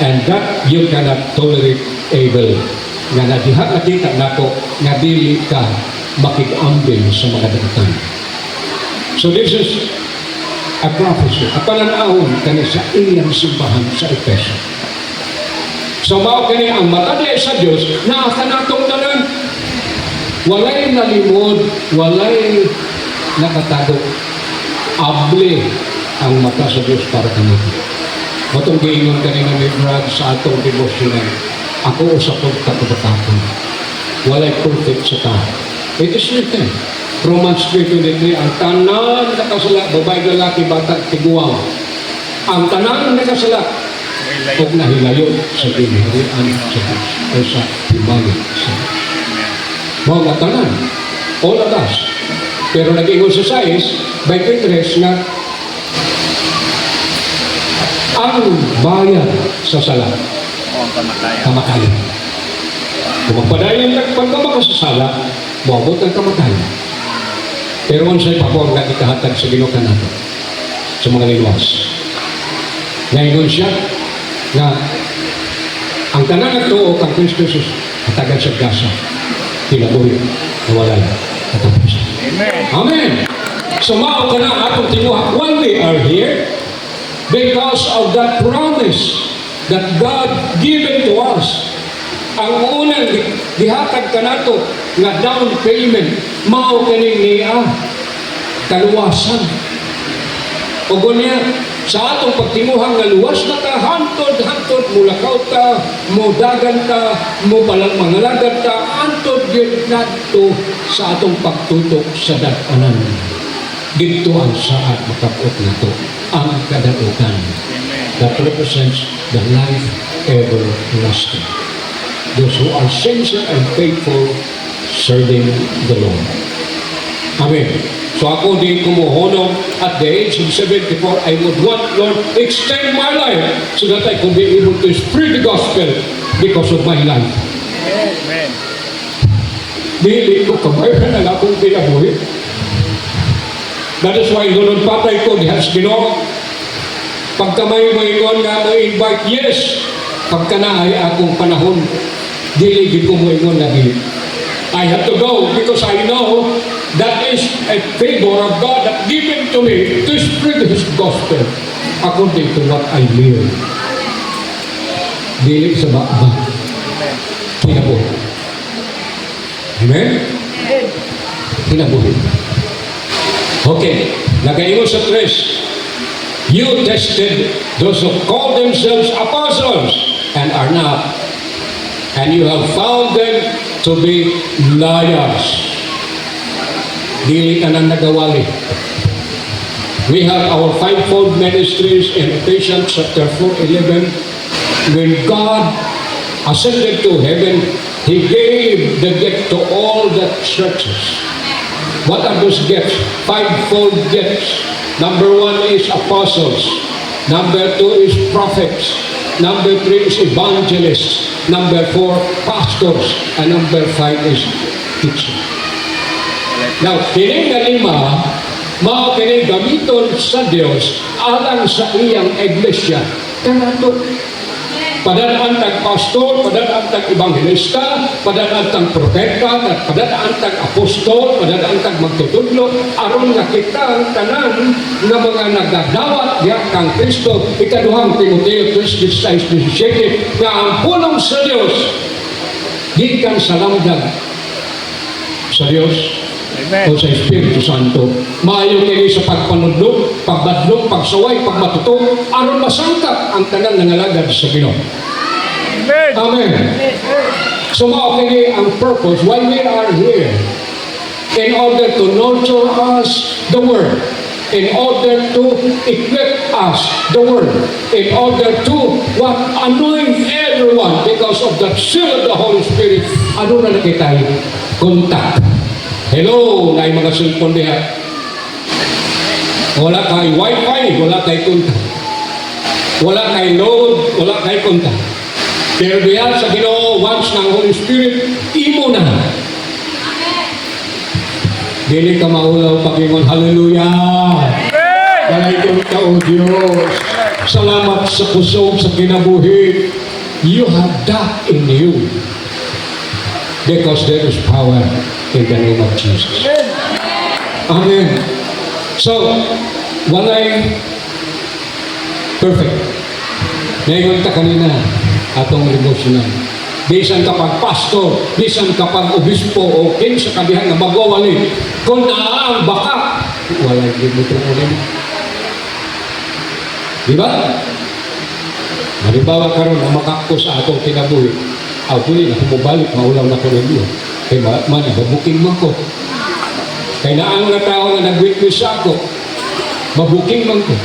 and that you cannot tolerate evil. Nga nadiha nakita nako nga dili ka makig-ambil sa mga dagatan. So this is a prophecy, a pananahon kani sa iyang simbahan sa Efeso. So mao kani ang matadi sa Dios na kanatong tanan. Walay nalimod, walay nakatago. Able ang mata sa Dios para kanito. Matong giingon kanina ni Brad sa atong devotional. Ako usapod katapatapon. Walay perfect sa tao. It is written. Romans 3:23, ang tanan nakasala, babae, lalaki, bata, tiguang. Ang tanan nakasala, huwag nahilayo sa pinahirian sa Diyos o sa ibalit sa Diyos. Mga tanan, all of us. Pero nag-ingon sa size, by interest nga, ang bayad sa sala, Ang kamatayan. kamatayan. Kung magpadayon pag ka makasasala, mabot ang kamatayan. Pero unsay pa po ang nakikahatag sa Ginoo nato sa mga liwas. Ngayon siya na ang tanan na to kang Kristo Jesus hatagan sa gasa. Tinabuhi na wala katapusan. Amen. Amen. So mao ka na atong tinuha when we are here because of that promise that God given to us. Ang unang gihatag ka nato nga down payment mao kaning niya kaluwasan. O gunya sa atong pagtimuhang nga luwas na ta hantod mulakaw ta modagan ta mo palang mangalagad ta antod gyud nadto sa atong pagtutok sa datanan. Dito ang saat makapot nato ang kadaogan that represents the life everlasting. Those who are sincere and faithful serving the Lord. Amen. So ako di kumuhonong at the age of 74, I would want, Lord, extend my life so that I could be able to spread the gospel because of my life. Amen. Dili ko kabayan ang akong kinabuhi. That is why lunod patay ko diha sa Ginoo. Pagka may moingon nga mo invite, yes. Pagka na ay akong panahon, dili gid ko moingon lagi. I have to go because I know that is a favor of God that given to me to spread His gospel according to what I live. Dili sa bakba. Kinabuhi. Amen? Kinabuhi. Okay, nagaingon sa 3. You tested those who call themselves apostles and are not, and you have found them to be liars. Dili ka nang nagawali. We have our fivefold ministries in Ephesians chapter 4:11. When God ascended to heaven, He gave the gift to all the churches. What are those gifts? Fivefold gifts. Number 1 is apostles. Number 2 is prophets. Number 3 is evangelists. Number 4, pastors. And number 5 is teachers. Now, kini nga 5, mao kini gamiton sa Dios alang sa iyang iglesia. Kanato padadaan tag pastor, padadaan tag evangelista, padadaan tag propeta, padadaan tag apostol, padadaan tag magtutudlo, aron nga kita ang tanan nga mga nagdadawat diha kang Kristo. Ikaduhang Timoteo 3:16-17 nga ang pulong sa Dios gikan sa lamdag sa Dios Amen. o sa Espiritu Santo. Maayo kini sa pagpanudlog, pagbadlog, pagsaway, pagmatuto, aron masangkap ang tanan nga ngalagad sa Ginoo. Amen. Amen. So mao kini ang purpose why we are here. In order to nurture us the Word. In order to equip us the Word. In order to anoint everyone because of the seal of the Holy Spirit. Ano na nakita? Contact. Hello, na mga cellphone diha. Wala kay wifi, wala kay contact. Wala kay load, wala kay contact. Pero diha sa Ginoo, once ng Holy Spirit, imo na. Dili ka maulaw pag-ingon, hallelujah. Dalaygon ka, O Diyos. Salamat sa kusog sa kinabuhi. You have that in you. Because there is power in the name of Jesus. Amen. So, walay perfect. Ngayon ta kanina, atong devotional. Bisan kapag pastor, bisan kapag obispo o kinsa kabihan na magwawali, kung naa ang baka, walay gibutong ulit. Diba? Halimbawa karon na makakpo sa atong kinabuhi, puli na kumubalik, maulaw na ko rin yun. Kaya mabuking mo ko. Kaya naang nga tao nga nag-witness ako, mabuking man ko.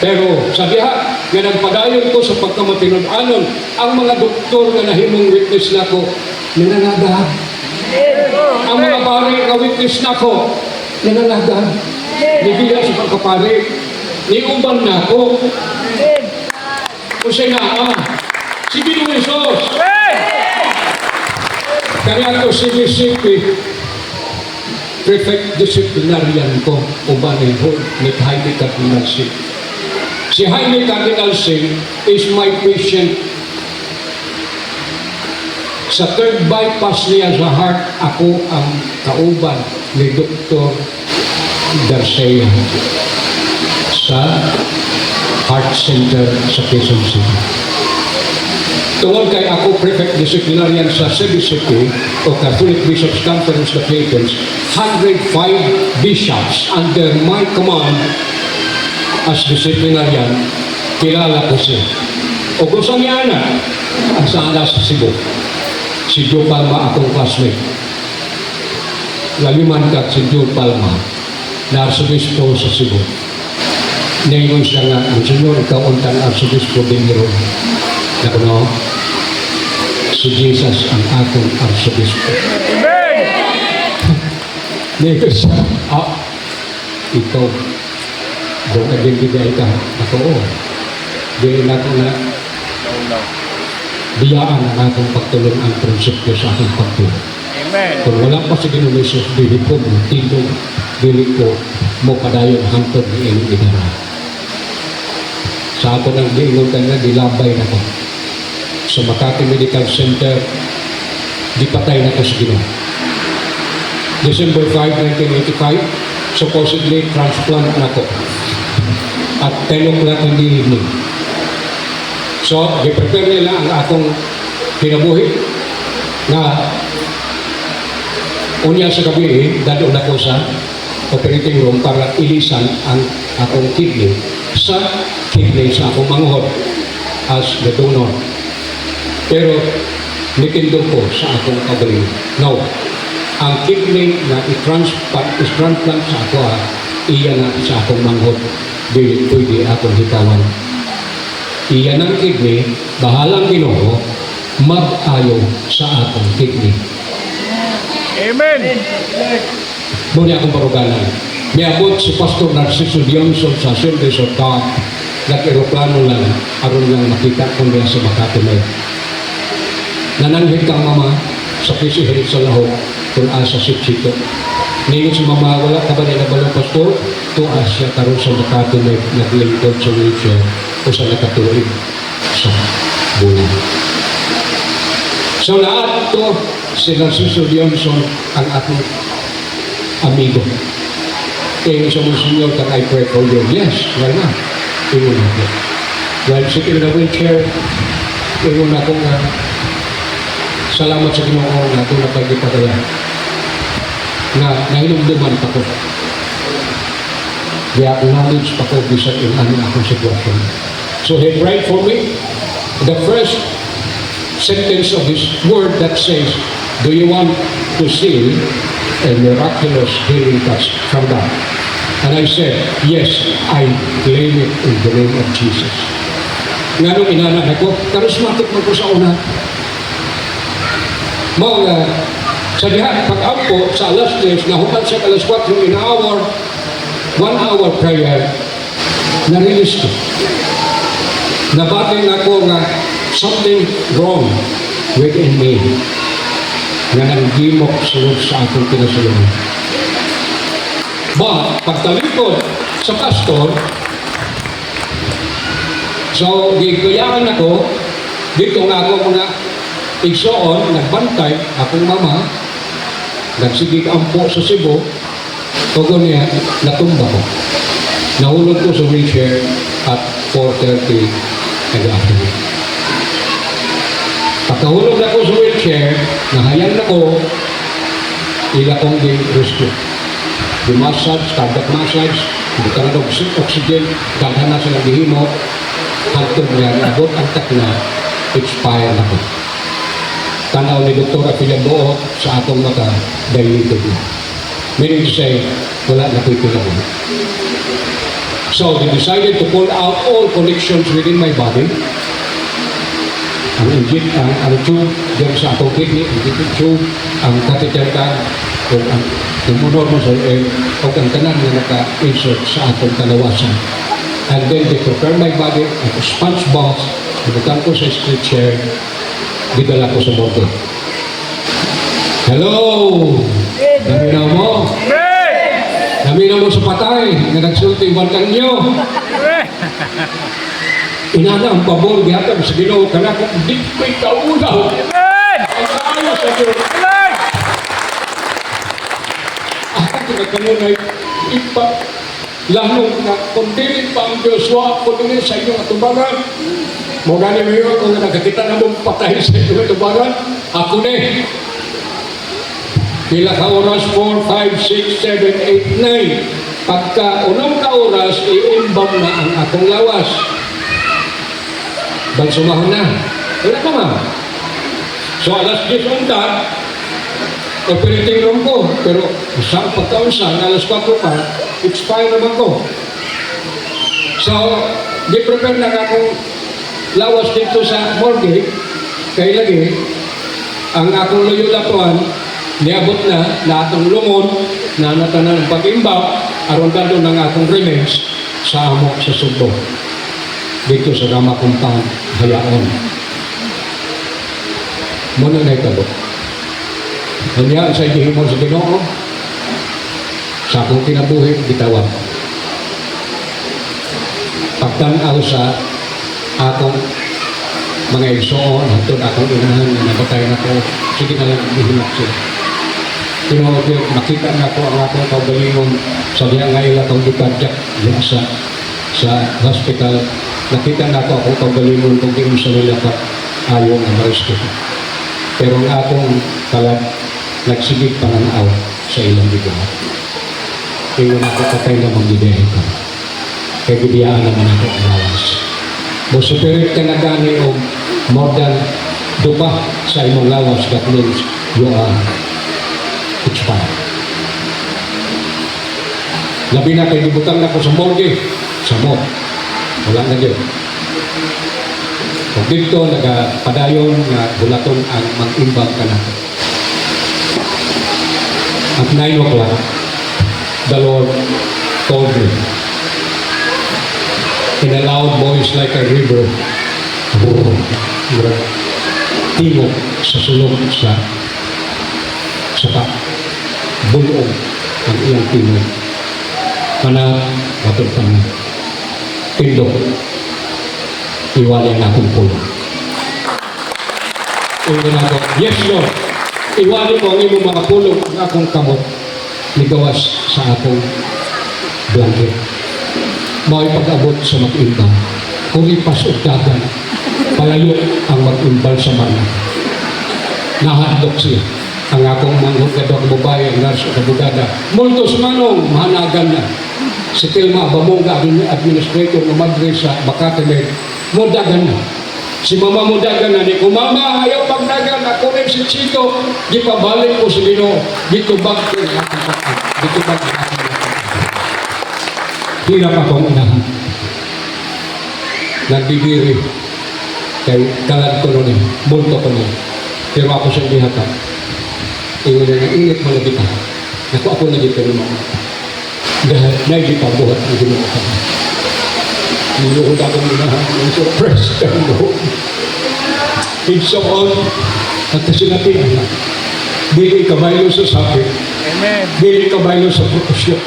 Pero sa diha, nga nagpadayon ko sa pagkamatinud-anon, ang mga doktor nga nahimong witness na ko, nananagahag. Ang mga pare nga witness na ko, nananagahag. Nibila sa pagkapare, niuban na ko. Kasi nga, sige nung Isos. Kaya ako si Mississippi, prefect disciplinarian ko, ubanin ko, ni Jaime Cardinal Singh. Si Jaime Cardinal Singh is my patient. Sa third bypass niya sa heart, ako ang kauban ni Dr. Garcia sa Heart Center sa Quezon City. Tungod kay ako prefect disciplinarian sa CBCP o Catholic Bishops Conference of the Philippines, 105 bishops under my command as disciplinarian, kilala ko siya. O kung saan niya na, ang sana sa Cebu. Si Joe Palma akong classmate. Laliman ka si Joe Palma na arsobispo sa Cebu. Ngayon siya nga, ang senyor, ikaw untang arsobispo din ron. Nakuno, si Jesus ang akong arsobispo. Ngayon siya, ikaw, doon ka din bigay ka. Ako, di na ko na biyaan ang akong pagtulong ang prinsipyo sa aking pagtulong. Amen. Kung wala pa si Ginoong Jesus, dili ko mo tindog, dili ko mo padayon hangtod ni inyong idara. Sa ako ng giingon na dilabay na ko. Sa Makati Medical Center, dipatay na ko si Ginoo. December 5, 1985, supposedly transplant na ko. At 10 o'clock in the evening. So, i-prepare nila ang akong kinabuhi na unya sa gabi, dadon ako sa operating room para ilisan ang akong kidney sa akong manghod as the donor. Pero, nitindog ko sa akong kagaling. No, ang kidney na i-transplant sa ako, iya na sa akong manghod. Dili pwede akong hitawan. Iyan ang kidney, bahalang Ginoo, mag-ayo sa atong kidney. Amen. Muna akong parugalan. Miabot si Pastor Narciso Dionson sa Assemblies of God. Nag-aeroplano lang, aron lang makita ko niya sa Makati Med. Nananghit kang mama sa pisihirit sa lahok kung asa si Chito. Ningon si mama, wala ka ba na balong pastor? Tuas siya karon sa Makati Med, naglingkod sa wheelchair o sa nakatuloy sa bulan. So lahat to, si Narciso Dionson ang aking amigo. Kaya sa mga senior that I pray for you. Yes, why not? Ingon ako. While sitting in the wheelchair, ingon ako nga, salamat sa Ginoo nga ito na pagkipadala. Na nahinumduman pa ko. I-acknowledge pa ko bisan in ano akong sitwasyon. So he prayed for me. The first sentence of his word that says, do you want to see a miraculous healing touch from God? And I said, yes, I claim it in the name of Jesus. Nga nung inanan ako, charismatic mo ko sa una. Mga sa diha, pag-ampo sa alas 10, nahuman siya alas 4 in hour, 1 hour prayer, na-release ko. Nabating ako nga something wrong within me na nanggimok sunod sa akong pinasulan. But, pagtalikod sa pastor, so, gigayaan ako, dito nga ako mga igsoon, nagbantay, akong mama, nagsigig ampo sa Cebu, togo niya, natumba ko. Nahulog ko sa wheelchair at 4:30 in the afternoon. Pagkahulog na ko sa wheelchair, nahayang na ko, ila kong rescue. Di-massage, cardiac massage, hindi ka na oxygen, daghan na sa naghihimo, hantod niya, abot ang takna, expire na ko. Tanaw ni Dr. Apilabo sa atong mata, dilated na. Meaning to say, wala na ko'y pinabo. So, they decided to pull out all connections within my body. Ang tube, dyan sa atong kidney, ang tube, ang catheter tag, ang tumunod mo sa o ang tanan na naka-insert sa atong kalawasan. And then they prepare my body, ang sponge box, ibutan ko sa street chair, bidala ko sa bote. Hello! Naminaw mo? Amen. Naminaw mo sa patay na nagsulting bantang niyo. Amen. Inana ang pabor, gihatan sa Ginoo kana kung di ko'y kaulaw. Amen. Ang kaayo sa Diyos. Amen. Ako nagkanunay, ipa, lamang na kung dili pa ang Joshua, kung dili sa inyong atubangan, mo gani mo yun, kung nakakita na mong patay sa inyong atubangan, ako na pila ka oras, 4, 5, 6, 7, 8, 9. Pagka unang ka oras, i-imbam na ang akong lawas. Bansumahon na. Wala pa nga. So alas 10 unta, operating room ko. Pero isang pagkaunsan, alas 4 pa, expire naman ko. So, di-prepare na akong lawas dito sa morgue. Kaya lagi, ang akong Loyola Puan, niabot na atong lumon na natanan ng pag-imbak aron dado ng akong remains sa amo sa Sugbo dito sa Rama Compound, Hayaon. Muna na itabo. Kanya sa gihimo sa Ginoo, sa akong kinabuhi, bitawan. Pagtanaw sa akong mga igsoon, hantod akong inahan na nabatay na ko, sige na lang gihinap sila. Tinawag yun, nakita na ko ang akong kaugalingon sa diya ngayon akong gipadyak diya sa hospital. Nakita na ko akong kaugalingon kung di mo sa nilakap ayaw na maristo. Pero ang akong kalag, nagsigig pananaw sa ilang bigahan. Tingnan ako patay na magbibiyahe ko. Kaya bibiyaan naman ako ang lawas. Musipirit ka na gani o more than dupa sa imong lawas, that means you are expired. Labi na kayo nibutang na ko sa morgue, sa mall. Wala na yun. Kung dito, nagapadayon na bulaton ang mag-imbang ka natin. At 9 o'clock, the Lord told me, in a loud voice like a river, timog sa sulong sa bulong ang iyang timog. Kana, matod pa na, tindog, iwalay na akong pulong. Tingnan ako, yes Lord, iwalay ko ang imong mga pulong, ang akong kamot, ligawas sa akong blanket. Mao pag-abot sa mag-imbang, kuripas o dagan, palayo ang mag-imbal sa mana. Nahadlok siya. Ang akong manghugador babae, ang nurse o kabugada, multos manong, mahanagan na. Si Tilma Bamonga, administrator ng Madrid sa Makati, mudagan na. Si Mama mudagan na ni Mama, ayaw pagdagan, ako rin si Chito, di pabalik ko sa Ginoo, dito bag ko ng aking pagkakas, dito bag ang aking pagkakas. Hirap akong inahan. Nagbibiri, kay kalad ko nun, multo ko nun. Pero ako siyang dihatap. Ingon na init mo lagi ka. Naku ako lagi ka naman. Dahil naigipabuhat ang Ginoo ka. Niluhod akong inahan ng surprise ka mo. It's so on. At kasinatihan na. Dili kabaylo sa sakit. Amen. Dili kabaylo sa proposyon.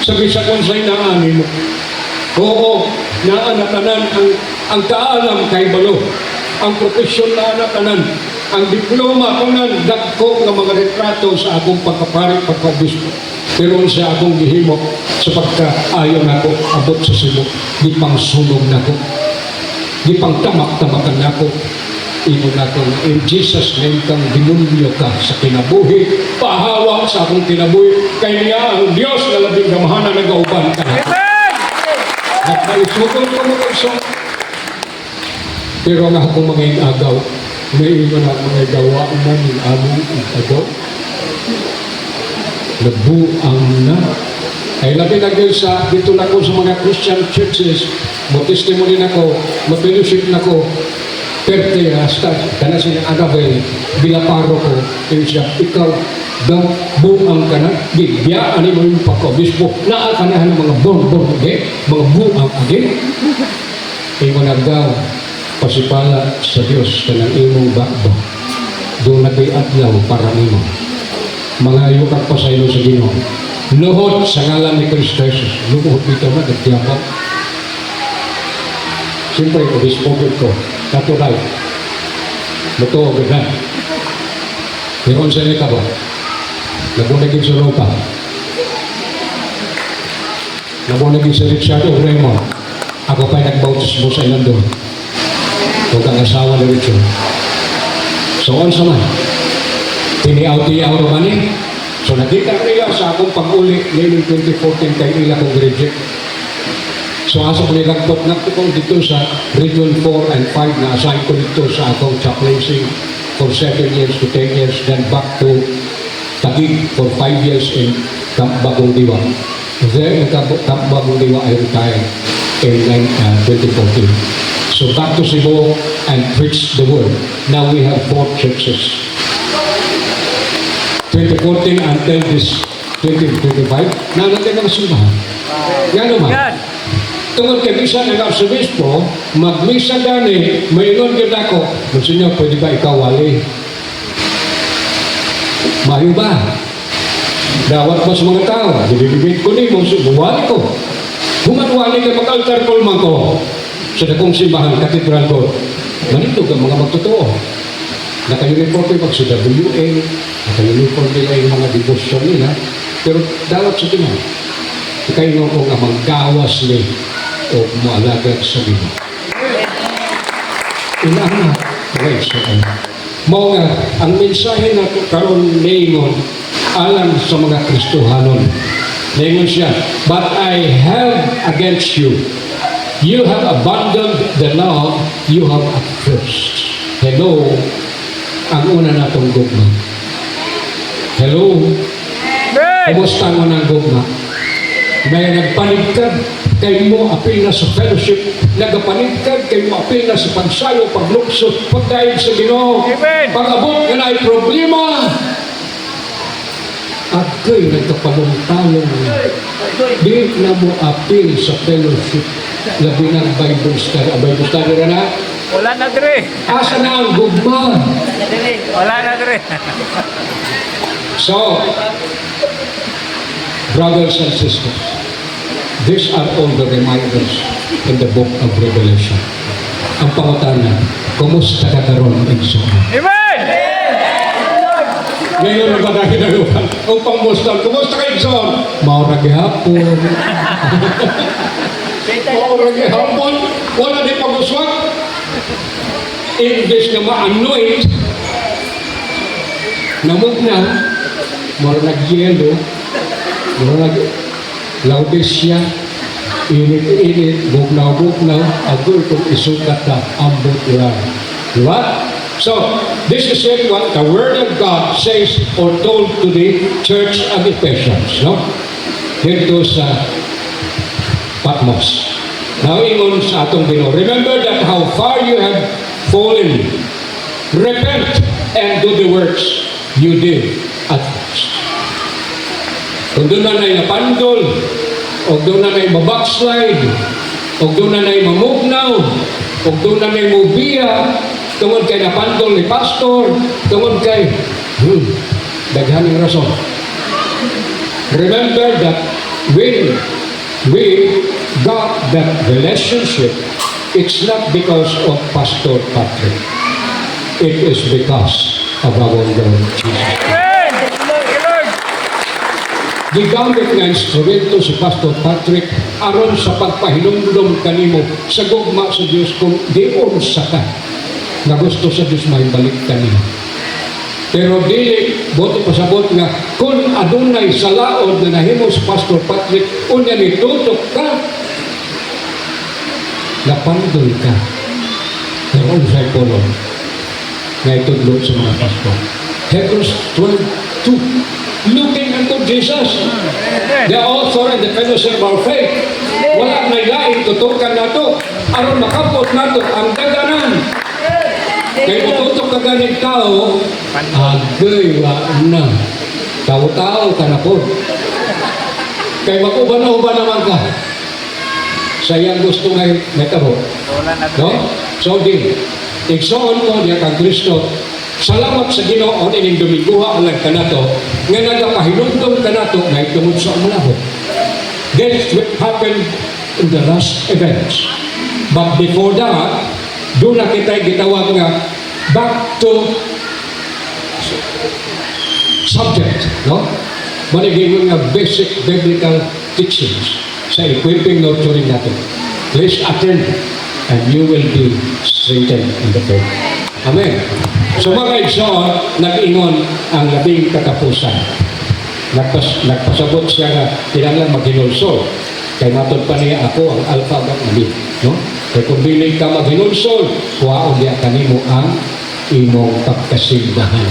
Sabi sa konsay na ani mo. Oo, naanatanan ang kaalam kay balo. Ang profesyon na anatanan. Ang diploma ko nan dagko nga mga retrato sa akong pagkapari pagkaobispo. Pero sa akong gihimo sa pagkaayon nako abot sa simo, di pang sunog nako. Di pang tamak-tamakan nako. Imo nako in Jesus name kang dinulyo ka sa kinabuhi, pahawa sa akong kinabuhi kay niya ang Dios na labing gamahana nagauban ka. Amen. At naisugol ko mo kayo. Pero nga akong mga agaw, may iba na mga gawa na ng aming agaw. Nabuang na. Ay labi na sa dito na ko sa mga Christian churches, mo testimony na ko, mo fellowship na ko, perte hasta, kana siya agabay, bila paro ko, yung siya, ikaw, daw buang ka na, biyaan mo yung pagkobispo, naakanahan ng mga bon-bon age, mga buang age. Ingon agaw, pasipala sa Diyos kanang imong bakba, doon nag-iatlaw para nimo. Mga yukat pa sa ilo sa Ginoo. Luhod sa ngalan ni Kristo Jesus. Luhod dito na, nagtiyapak. Siyempre, obispo ko, natural. Luto, ganda. Meron sa inyo ka ba? Nabunagin sa Europa. Nabunagin sa Richard o Raymond. Ako pa'y nagbautismo sa ilang doon. Huwag ang asawa na Richard. So, on sa man. Tiniaw-tiyaw naman eh. So, nakita nila sa akong pag-uli ngayon 2014 kay nila kong reject. So, asa ko nilagpot na ko dito sa Region 4 and 5 na assign ko dito sa akong chaplaincy for 7 years to 10 years, then back to Taguig for 5 years in Camp Bagong Diwa. Then, in Camp Bagong Diwa, I retired in 2014. So, back to Cebu and preach the word. Now we have 4 churches. 2014 until this 2025, na natin ang simbahan. Yan naman. Yan. Tungkol kay Misa ng Arsobispo, mag-misa gani, mayroon din ako. Gusto niyo, pwede ba ikaw wali? Mayo ba? Dawat mo sa mga tao, bibibigit ko ni mo, subuwali ko. Humanwali ka mag-altar call man ko sa dakong simbahan, katedral ko. Manitog ang mga magtotoo. Naka-uniform ko pag sa WA, naka-uniform nila yung mga devotion nila, pero dawat sa tinan. Kayo ko nga maggawas ni o mualagad sa Ginoo. Inaana, praise God. Mao nga, ang mensahe na karon ningon alang sa mga Kristohanon. Ningon siya, but I have against you. You have abandoned the law you have at first. Hello, ang una natong gugma. Hello, Amen. kumusta mo ng gugma? May nagpanigkad kay mo apil na sa fellowship, nagapanigkad kay mo apil na sa pagsayo, pagluksot, pagdahil sa Ginoo, Amen. pag-abot ka na ay problema. At kayo nagkapalong-talong, di na mo apil sa fellowship, labi ng Bible study. Bible study na, Wala na dire. asa na ang gugma? Wala na dire. So, brothers and sisters, these are all the reminders in the book of Revelation. Ang pangutana, kumusta ka karon Igsoon? Amen. Ngayon ang badagi na lupan. Ang pangmustan, kumusta ka Igsoon? Maura gihapon. Maura gihapon. Wala di pag-uswag. Imbes na ma-anoint, namugnaw, maura nag-yelo, maura nag-laudesya, init-init, bugnaw-bugnaw, agoy kung isukat na ambot lang. Diba? So, this is it what the Word of God says or told to the church of Ephesians. No? Dito sa Patmos. Now, ingon sa atong Ginoo, remember that how far you have fallen. Repent and do the works you did at first. Kung doon na na'y napandol, o doon na na'y mabackslide, o doon na na'y mamugnaw, o doon na na'y mubiya, tungod kay napandol ni pastor, tungod kay, daghaning rason. Remember that when we got that relationship, it's not because of Pastor Patrick. It is because of our Lord Jesus. Amen. Thank you, Lord. Gigamit nga instrumento si Pastor Patrick aron sa pagpahinumdum kanimo sa gugma sa Dios kung diyon sa ka na gusto sa Dios mahibalik kanimo. Pero dili bote pasabot nga kung adunay sa laod na nahimo si Pastor Patrick unya nitutok ka napandol ka. Pero unsay kolon na itudlo sa mga pastor. Hebrews 12:2 looking unto Jesus, the author and the finisher of our faith. Wala may lain tutukan nato aron makapot nato ang daganan. Kay tutok ka ganing tao, agay wa na. Tao-tao ka na po. Kay makuban-uban naman ka. Sayang gusto ngay metaro. Wala na dire. No? So di, igsoon ko niya kang Kristo, salamat sa Ginoo ining Dominguha alang kanato nga nagapahinumdum kanato nga itungod sa umulahon. That's what happened in the last events. But before that, doon na kita gitawag nga back to subject, no? Maniging nga basic biblical teachings sa equipping nurturing natin. Please attend and you will be strengthened in the faith. Amen. So mga igsoon, nag-ingon ang labing katapusan. Nagpasabot siya nga kinahanglan maghinulsol. Kay matod pa niya ako ang alpha at omega, no? Kay kung dili ka maghinulsol, kuhaon niya kanimo ang imong pagkasigdahan.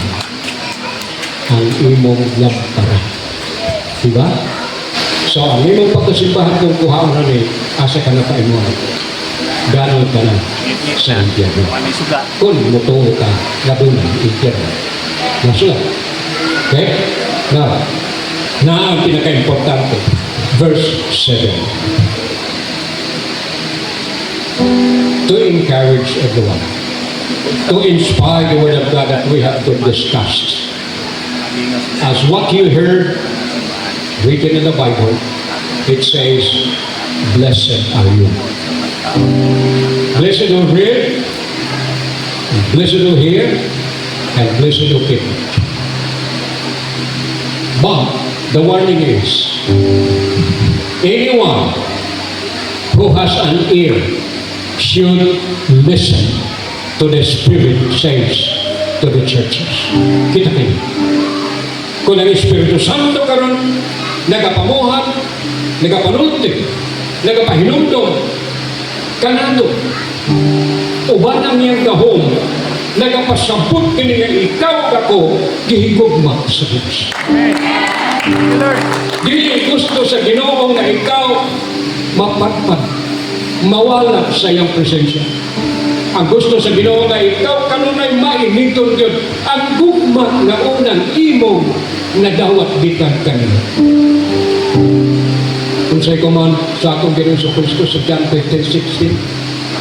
Ang imong lampara. Diba? So, ang imong pagkasimbahan kung kuhaon na ni, asa ka na paimon. Ganol ka na sa impyerno. Wala may suga. Kung mutuo ka, labunan, impyerno. Nasulat. Okay? Now, na ang pinaka-importante. Verse 7. To encourage everyone. To inspire the word of God that we have to discuss. as what you heard written in the Bible, it says, blessed are you. Blessed who read, blessed who hear, and blessed who keep. But the warning is, anyone who has an ear should listen to the Spirit says to the churches. Kita kayo. Kung ang Espiritu Santo karon nagapamuhat, nagapanulti, nagapahinumdom, kanado, uban ang iyang gahom, nagapasabot kini nga ikaw ako gihigugma sa Diyos. Thank you, Lord. Dili gusto sa Ginoo nga ikaw mapatpad, mawala sa iyang presensya. Ang gusto sa Ginoo nga ikaw kanunay mainiton gyud ang gugma nga unang imong nadawat bitan kanila. Kung sa'y kuman sa akong Ginoo sa Kristo sa John 15:16,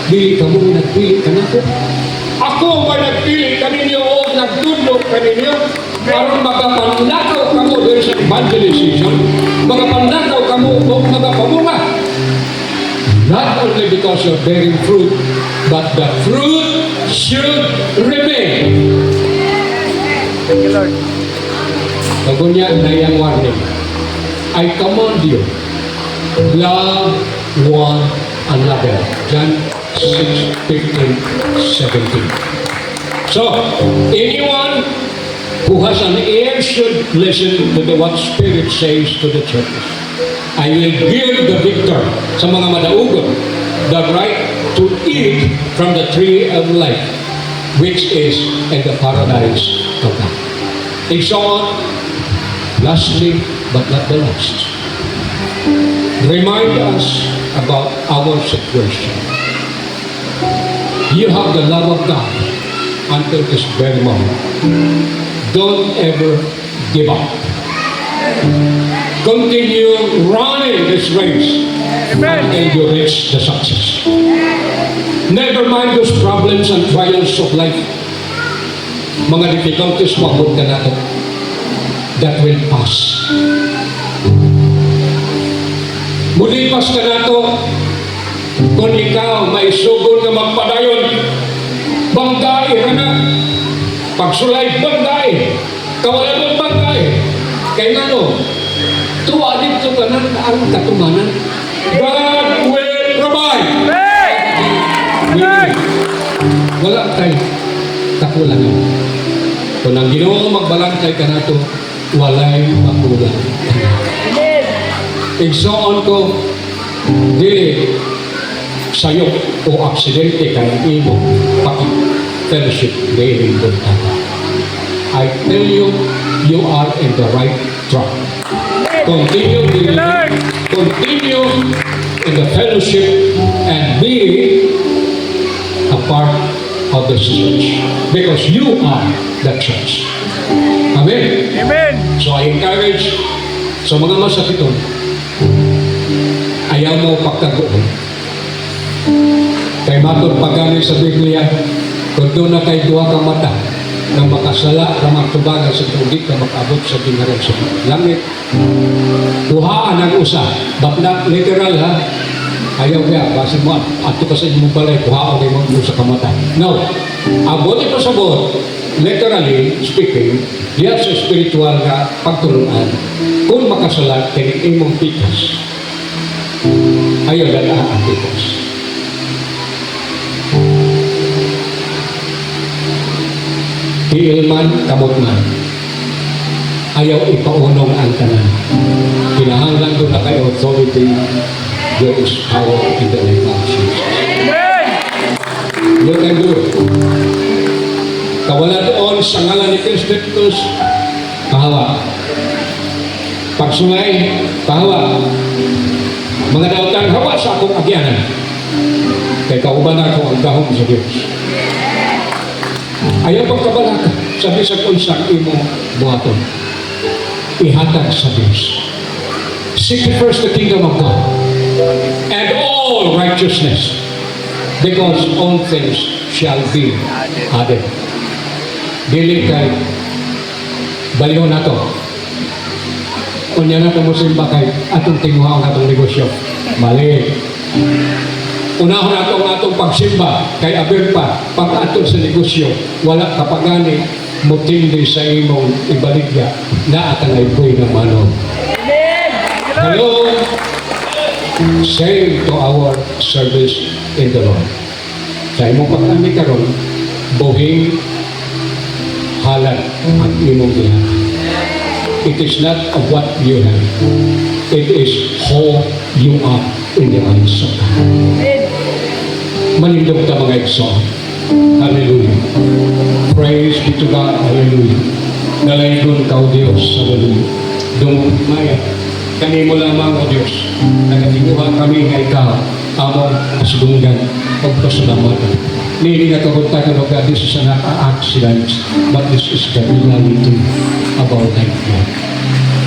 dili ka mo nagpili ka na ko. Ako ba nagpili kaninyo o nagtudlo kaninyo para magapanlakaw kamo doon sa evangelization, magapanlakaw kamo o magapamunga. Not only because you're bearing fruit, but the fruit should remain. Thank you, Lord. Kagunya na yung warning. I command you, love one another. John 6:15-17. So, anyone who has an ear should listen to what Spirit says to the churches. I will give the victor sa mga madaugon the right to eat from the tree of life, which is in the paradise of God. And so on. Lastly, but not the last, remind us about our situation. You have the love of God until this very moment. Don't ever give up. Continue running this race until you reach the success. Never mind those problems and trials of life. Mga difficulties, mabot ka natin. That will pass. Mulipas ka na to kung ikaw may sugol na magpadayon, banggain ka na. Pagsulay, banggain. Kawalan mo banggain. Kaya nga no, tuwa dito ka na ang katumanan. God will provide. Wala tayo kakulangan. Kung ang Ginoo magbalangkay ka na to, walay makulang. Igsoon ko, dili sayo o aksidente ka ng imo paki-fellowship daily bunta. I tell you, you are in the right track. Continue in the fellowship and be a part of this church. Because you are the church. Amen. Amen. So I encourage sa mga masakiton, ayaw mo pagkagoon. Kay matod pagani sa Biblia, kung doon na kay duha ka mata na makasala na magtubagan sa tubig na makabot sa gingaran sa langit. Duhaan ang usa, but not literal ha. Ayaw kaya, basta mo, ato ka sa inyong balay, duhaan kayo mga sa kamata. No, abot ito sa bot, literally speaking, diya sa spiritual na pagtulungan, kung makasalat, kaya imong pikas. Ayaw dala ang pikas. Hiilman, kamot man. Ayaw ipaunong ang tanan. Kinahanglan ko na kay authority, there is power in the name of Jesus. Amen. You can do it. Kawalan doon sa ngalan ni Kristus, pahawa. Pagsungay, pahawa. Mga dautan, hawa sa akong agyanan. Kay kauban ako ang gahom sa Diyos. Ayaw pagkabalaka, sabi sa unsang imo buhaton. Ihatag sa Diyos. Seek first the kingdom of God and all righteousness, because all things shall be added. Dili kay Baliw na to. Kunya na ito mo simba kay atong tinguhaw na itong negosyo. Mali. Unahon na atong pagsimba kay aber pa pag atong sa negosyo wala kapagani mutindi sa imong ibaligya na atang ipoy ng manong. Hello. Same to our service in the Lord. Sa imong pagkami karon buhing halal ang imong gihan. It is not of what you have. It is how you are in the eyes of God. Manindog ta mga igsoon. Hallelujah. Praise be to God. Hallelujah. Nalaygon ka o Diyos. Hallelujah. Dungog maya. Kanimo lamang o Diyos. Nagatinguhan kami nga ikaw. Among kasulungan. Pagpasalamatan. Nili na kabuntagan o God. This is an accident. But this is the reality about life.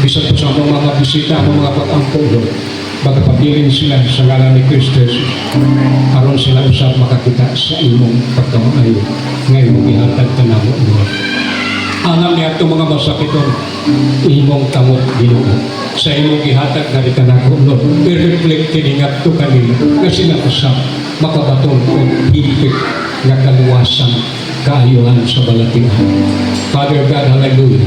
Bisan po sa mga bisita, mga pag-ampong doon, magpapilin sila sa ngalan ni Kristo Jesus. Aron sila usap makakita sa imong pagkamaayo nga imong ihatag tanamo Lord. Alam niya itong mga masakiton, imong kamot Ginoo. Sa imong ihatag na itanako Lord, i-reflect tiningat to kanila na sila usap makabatong o higit nga kaluwasan kaayuhan sa balatihan. Father God, hallelujah.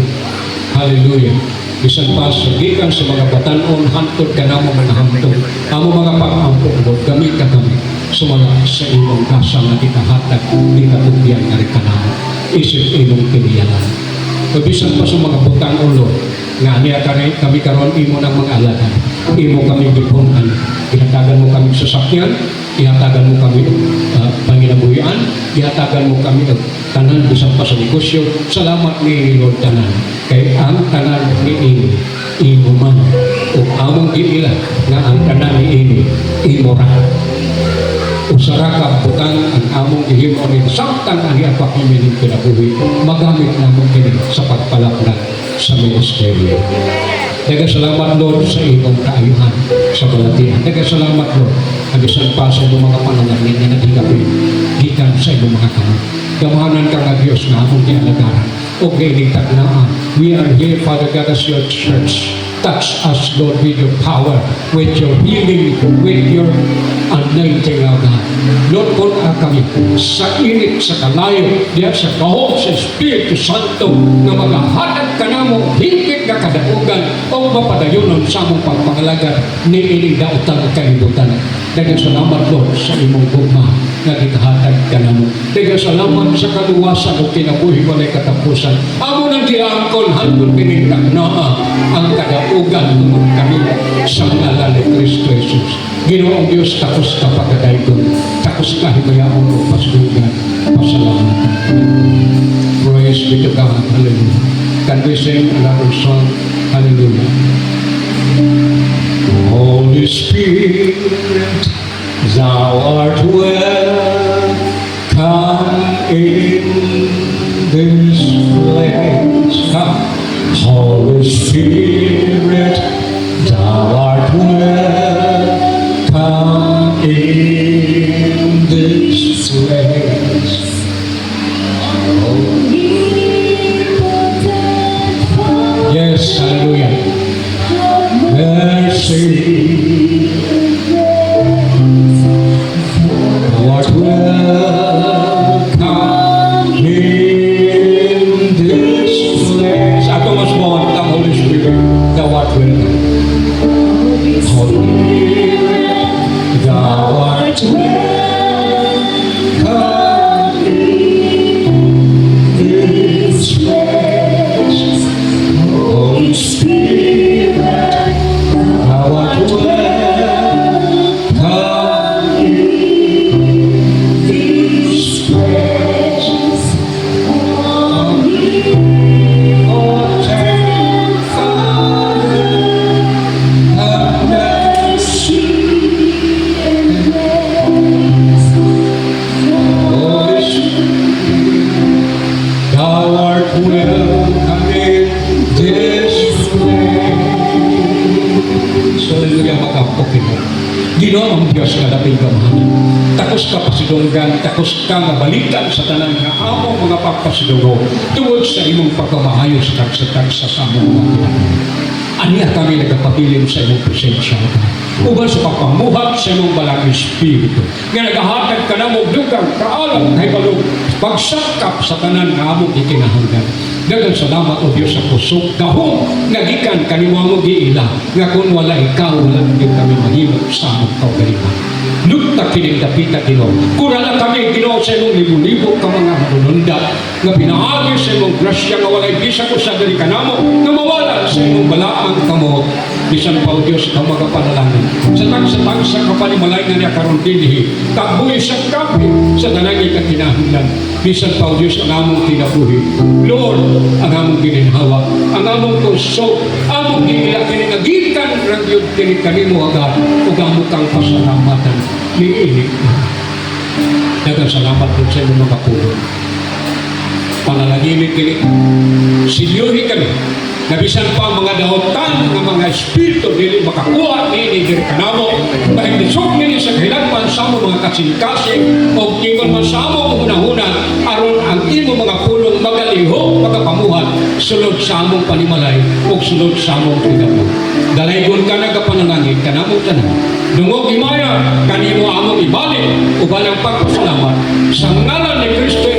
Hallelujah. Bisan pa sa gikan sa mga batanon, hantod ka na mo mga hantod. Amo mga pag-ampo, Lord, gamit ka kami sa mga sa imong kasa nga ikahatag, di katugyan nga rin ka na mo. Isip imong kiniyalan. O bisan pa sa mga butang ulo, nga niya kami karon imo ng mga alagan. Imo kami gipunan, ihatagan mo kami sasakyan, ihatagan mo kami panginabuhian, ihatagan mo kami tanan bisan pa sa negosyo. Salamat ni Lord tanan. Kay ang tanan ni imo man o among giila nga ang tanan ni imo ra. Usara ka butang ang among gihimo ni samtang ang iapa kami ng kinabuhi magamit namon kini sa pagpalaplag sa ministeryo. Salamat Lord sa imong kaayuhan sa balatihan. Salamat Lord ang bisan pa sa imong mga panalangin na nagigapin gikan sa imong mga kamot. Gamahanan ka nga Diyos na among gialagaran o gailitag na we are here Father God as your church. Touch us, Lord, with your power, with your healing, with your anointing, O God. Lord, kung kami sa init, sa kalayo, diya sa kahog, sa Espiritu Santo, na maghahatag ka na mo, higit na kadaugan, o mapadayon sa mong pagpangalaga, ni ining dautan at kalibutan. Dagang salamat, Lord, sa imong gugma, na ikahatag ka na mo. Dagang salamat sa kaluwasan o kinabuhi mo na katapusan. Amo nang diangkon, handol pinintak na ang kadaugan tungkol kami sa ngalan ni Kristo Jesus. Ginoong Diyos, takos ka pagkadaygon, takos ka himayaon mo paslugan, pasalamatan. Praise be to God. Hallelujah. Can we sing another song? Hallelujah. Holy Spirit, thou art welcome in this place. Come. Holy Spirit, thou art welcome in this place. Yes, hallelujah. Mercy, thou art welcome in this place. Ako mas mohon ang Holy Spirit, thou art welcome. Holy Spirit, thou art welcome in this place. Holy Spirit, thou art welcome in this place. Oh, thank Father, have mercy and grace. Holy Spirit, thou art welcome in this place. Hallelujah, magkampok ito. Ginoong Diyos na dating kamahalan. Takos ka pa sa pasidunggan takos ka nga balikan sa tanan nga among mga pagpasidungo tungod sa imong pagkamahayo sa tagsa sa among mga pinagawin. Aniya kami nagpabilin sa imong presensya uban sa pagpamuhat sa imong balang espiritu nga nagahatag ka na mo dugang kaalam kay balog pagsakap sa tanan nga among ikinahanglan. Daghang salamat o Dios sa puso gahom nga gikan kanimo mo giila nga kun wala ikaw wala gyud kami mahimo sa among kaugalingon. Lugta kining dapita Ginoo. Kurala kami Ginoo sa imong libo-libo ka mga manununda nga pinaagi sa imong grasya nga walay bisa ko sa dali kanamo nga mawala sa imong balaang kamo bisan pa o Dios ka mga panalangin. Sa tagsa ka panimalay nga niya karon dinhi tagbuhi sa kapi sa danang kakinahanglan. Bisan pa o Dios ang among kinabuhi. Lord, ang among gininhawa, ang among puso, among giila kini nga gikan ra gyud kini kanimo agad ug amo kang pasalamatan niini. Daghang salamat po sa imong mga pulo. Panalangin kini silyuhi kami na bisan pa ang mga daotan ng mga espiritu dili makakuha ni diri kanamo dahil nisog nini sa kahilagpan sa among mga kasing-kasing o ingon man sa among hunahuna aron ang imo mga pulong magalihok magapamuhat sulod sa among panimalay o sulod sa among kinabuhi. Dalaygon ka nagapanalangin kanamong tanan dungog himaya kanimo among ibalik uban ang pagpasalamat sa ngalan ni Kristo